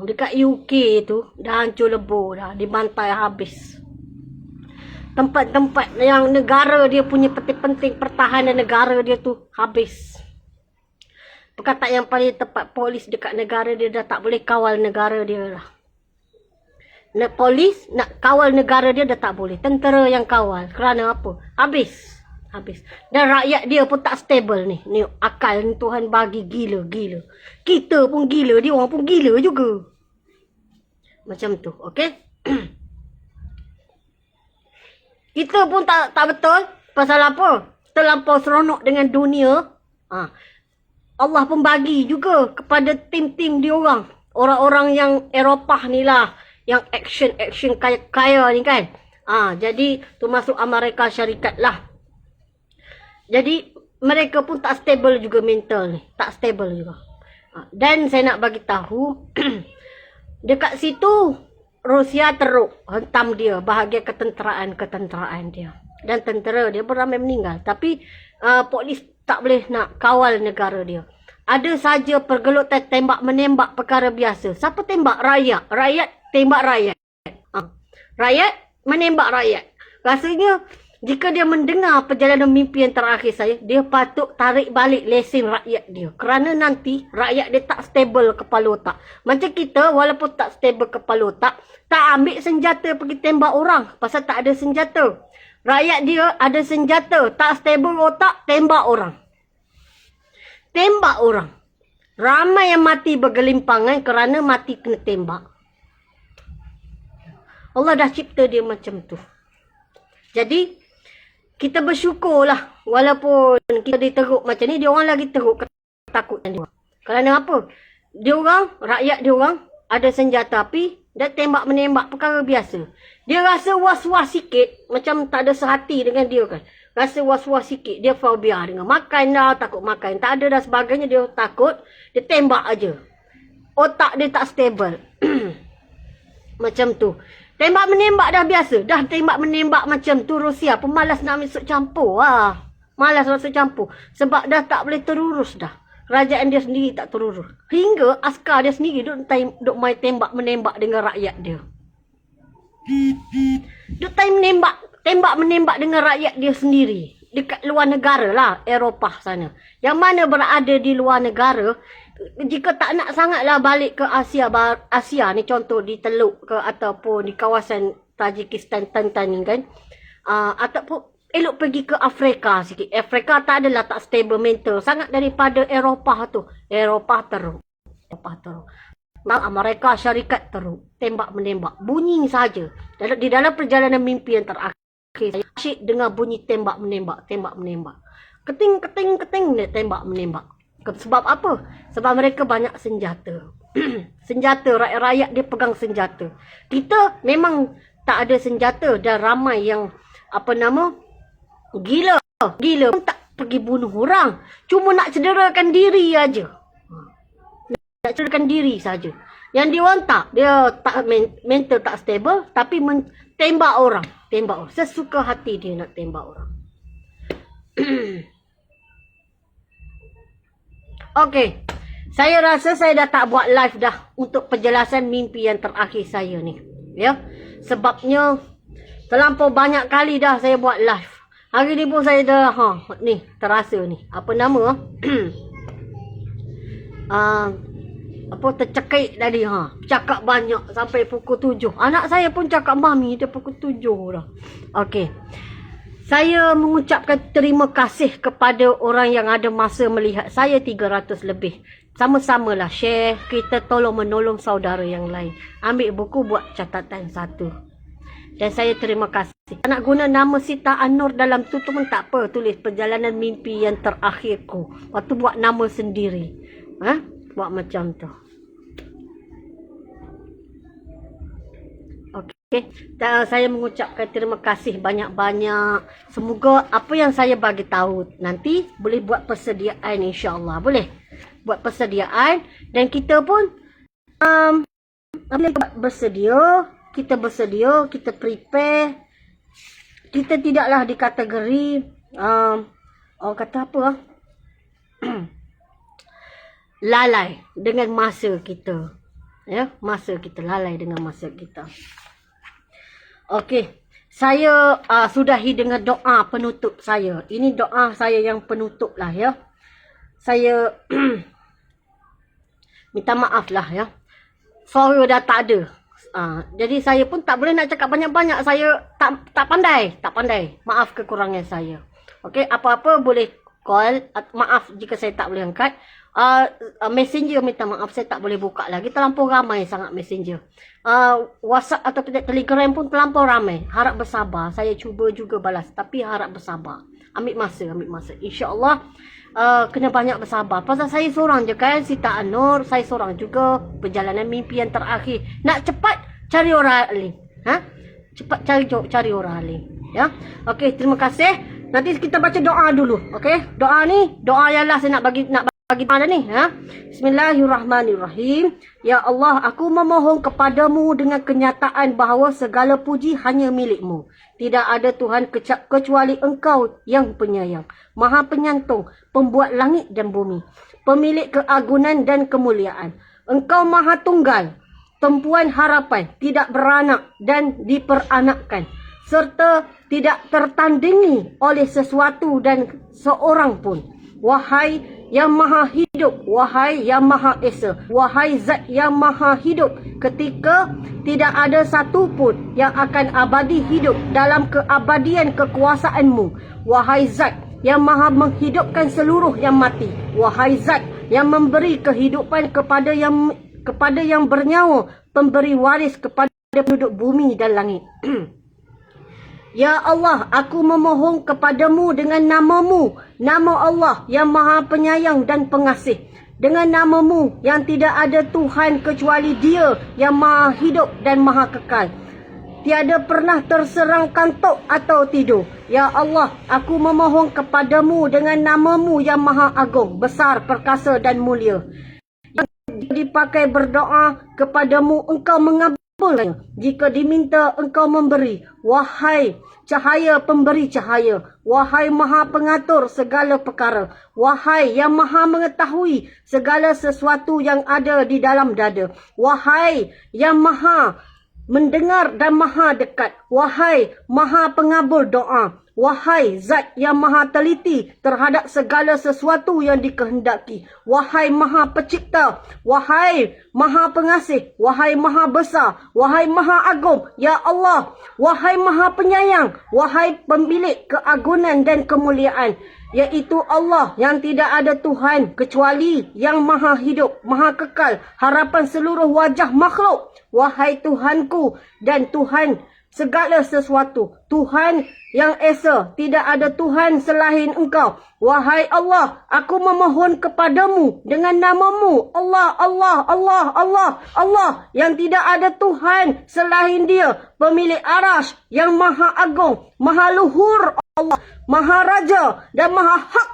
dekat UK tu dah hancur lebur dah, dibantai habis. Tempat-tempat yang negara dia punya penting-penting pertahanan negara dia tu habis. Perkataan yang paling tepat, polis dekat negara dia dah tak boleh kawal negara dia lah. Polis nak kawal negara dia dah tak boleh. Tentera yang kawal. Kerana apa? Habis. Dan rakyat dia pun tak stable ni. Ni akal ni Tuhan bagi gila. Kita pun gila, dia orang pun gila juga. Macam tu, okey? Kita pun tak betul. Pasal apa? Terlampau seronok dengan dunia. Allah pun bagi juga kepada tim-tim dia orang. Orang-orang yang Eropah ni lah. Yang action kaya-kaya ni kan. Jadi tu masuk Amerika Syarikat lah. Jadi mereka pun tak stable juga mental ni. Tak stable juga. Dan saya nak bagi tahu dekat situ Rusia teruk hentam dia bahagian ketenteraan dia. Dan tentera dia beramai meninggal. Tapi polis tak boleh nak kawal negara dia. Ada saja pergelutan tembak menembak perkara biasa. Siapa tembak? Rakyat. Rakyat tembak rakyat. Rakyat menembak rakyat. Rasanya jika dia mendengar perjalanan mimpi yang terakhir saya, dia patut tarik balik lesen rakyat dia. Kerana nanti rakyat dia tak stable kepala otak. Macam kita walaupun tak stable kepala otak, tak ambil senjata pergi tembak orang. Pasal tak ada senjata. Rakyat dia ada senjata, tak stable otak, tembak orang. Ramai yang mati bergelimpangan kerana mati kena tembak. Allah dah cipta dia macam tu. Jadi kita bersyukurlah walaupun kita diteruk macam ni, dia orang lagi teruk ketakutan dia. Kerana apa? Rakyat dia orang ada senjata api dan tembak menembak perkara biasa. Dia rasa was-was sikit, macam tak ada sehati dengan dia kan. Rasa was-was sikit, dia fobia dengan makan dah, takut makan tak ada dan sebagainya, dia takut, dia tembak aja. Otak dia tak stable. Macam tu. Tembak menembak dah biasa. Dah tembak menembak macam tu, Rusia pun malas nak masuk campur. Malas masuk campur. Sebab dah tak boleh terurus dah. Kerajaan dia sendiri tak terurus. Hingga askar dia sendiri duk main tembak menembak dengan rakyat dia. Duk tembak menembak dengan rakyat dia sendiri. Dekat luar negara lah, Eropah sana. Yang mana berada di luar negara, jika tak nak sangatlah balik ke Asia ni, contoh di Teluk ke ataupun di kawasan Tajikistan, Tantan ni kan, ataupun elok pergi ke Afrika sikit. Afrika tak adalah tak stable mental sangat daripada Eropah tu. Eropah teruk. Amerika Syarikat teruk. Tembak menembak. Bunyi saja. Di dalam perjalanan mimpi yang terakhir, saya asyik dengar bunyi tembak menembak. Keting, dia tembak menembak. Sebab apa? Sebab mereka banyak senjata. Senjata, rakyat-rakyat dia pegang senjata. Kita memang tak ada senjata dan ramai yang gila pun tak pergi bunuh orang. Cuma nak cederakan diri aja. Nak cederakan diri saja. Yang dia orang tak, dia tak mental tak stable tapi tembak orang. Sesuka hati dia nak tembak orang. Okey. Saya rasa saya dah tak buat live dah untuk penjelasan mimpi yang terakhir saya ni. Ya. Sebabnya terlampau banyak kali dah saya buat live. Hari ni pun saya dah ni terasa ni. Apa nama? Tercekik tadi cakap banyak sampai pukul 7. Anak saya pun cakap mami dia pukul 7 dah. Okey. Saya mengucapkan terima kasih kepada orang yang ada masa melihat saya 300 lebih. Sama-samalah share, kita tolong menolong saudara yang lain. Ambil buku buat catatan satu. Dan saya terima kasih. Nak guna nama Sita An-Nur dalam tu pun tak apa. Tulis perjalanan mimpi yang terakhirku. Waktu buat nama sendiri. Buat macam tu. Okey. Saya mengucapkan terima kasih banyak-banyak. Semoga apa yang saya bagi tahu nanti boleh buat persediaan insya-Allah. Boleh buat persediaan dan kita pun bersedia, kita prepare. Kita tidaklah dikategori orang kata apa? Lalai dengan masa kita. Ya, masa kita lalai dengan masa kita. Okey. Saya sudahi dengan doa penutup saya. Ini doa saya yang penutup lah ya. Saya minta maaf lah ya. Suara dah tak ada. Jadi saya pun tak boleh nak cakap banyak-banyak. Saya tak pandai. Maaf kekurangan saya. Okey, apa-apa boleh call. Maaf jika saya tak boleh angkat. Messenger minta maaf saya tak boleh buka lagi. Terlampau ramai sangat messenger. WhatsApp atau Telegram pun terlampau ramai. Harap bersabar. Saya cuba juga balas. Tapi harap bersabar. Ambil masa. InsyaAllah kena banyak bersabar. Pasal saya seorang je kan. Sita An-Nur. Saya seorang juga. Perjalanan mimpi yang terakhir. Nak cepat cari orang lain. Cepat cari orang lain. Ya. Okey, terima kasih. Nanti kita baca doa dulu. Okey. Doa ni. Doa yang lah saya nak bagi mana ni? Bismillahirrahmanirrahim. Ya Allah, aku memohon kepadamu dengan kenyataan bahawa segala puji hanya milikmu. Tidak ada Tuhan kecuali Engkau yang penyayang, Maha Penyantun, pembuat langit dan bumi, pemilik keagungan dan kemuliaan. Engkau Maha Tunggal, tumpuan harapan, tidak beranak dan diperanakkan, serta tidak tertandingi oleh sesuatu dan seorang pun. Wahai yang maha hidup, wahai yang maha esa, wahai zat yang maha hidup, ketika tidak ada satu pun yang akan abadi hidup dalam keabadian kekuasaanmu. Wahai zat yang maha menghidupkan seluruh yang mati, wahai zat yang memberi kehidupan kepada yang bernyawa, pemberi waris kepada penduduk bumi dan langit. Ya Allah, aku memohon kepadamu dengan namamu, nama Allah yang maha penyayang dan pengasih. Dengan namamu yang tidak ada Tuhan kecuali Dia yang maha hidup dan maha kekal. Tiada pernah terserang kantuk atau tidur. Ya Allah, aku memohon kepadamu dengan namamu yang maha agung, besar, perkasa dan mulia. Yang dipakai berdoa kepadamu, Engkau mengabulkan. Jika diminta, Engkau memberi. Wahai cahaya pemberi cahaya, wahai maha pengatur segala perkara, wahai yang maha mengetahui segala sesuatu yang ada di dalam dada, wahai yang maha mendengar dan maha dekat, wahai maha pengabul doa, wahai zat yang maha teliti terhadap segala sesuatu yang dikehendaki, wahai maha pencipta, wahai maha pengasih, wahai maha besar, wahai maha agung, ya Allah, wahai maha penyayang, wahai pemilik keagungan dan kemuliaan, iaitu Allah yang tidak ada Tuhan kecuali yang maha hidup, maha kekal, harapan seluruh wajah makhluk. Wahai Tuhanku dan Tuhan segala sesuatu. Tuhan yang Esa, tidak ada Tuhan selain Engkau. Wahai Allah, aku memohon kepadamu dengan namamu. Allah, Allah, Allah, Allah, Allah. Yang tidak ada Tuhan selain Dia. Pemilik Arash yang maha agung, maha luhur Allah, maha raja dan maha hak.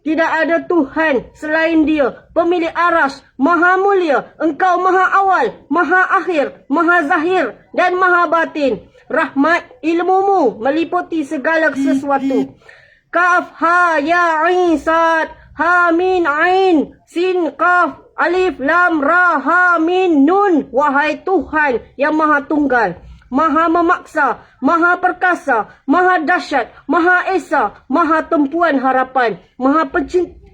Tidak ada Tuhan selain Dia. Pemilik Arash, maha mulia. Engkau maha awal, maha akhir, maha zahir dan maha batin. Rahmat ilmumu meliputi segala sesuatu. Kaf, ha, ya, ain, sad, ha, min, ain, sin, kaf, alif, lam, ra, ha, min, nun. Wahai Tuhan yang maha tunggal, maha memaksa, maha perkasa, maha dahsyat, maha esa, maha tumpuan harapan, maha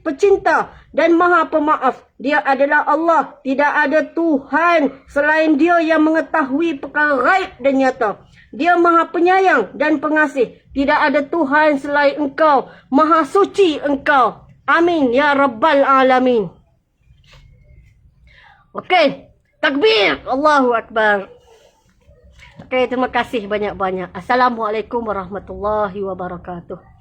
pecinta dan maha pemaaf. Dia adalah Allah. Tidak ada Tuhan selain Dia yang mengetahui perkara gaib dan nyata. Dia maha penyayang dan pengasih. Tidak ada Tuhan selain Engkau. Maha suci Engkau. Amin ya Rabbal Alamin. Okey. Takbir. Allahu Akbar. Okey, terima kasih banyak-banyak. Assalamualaikum warahmatullahi wabarakatuh.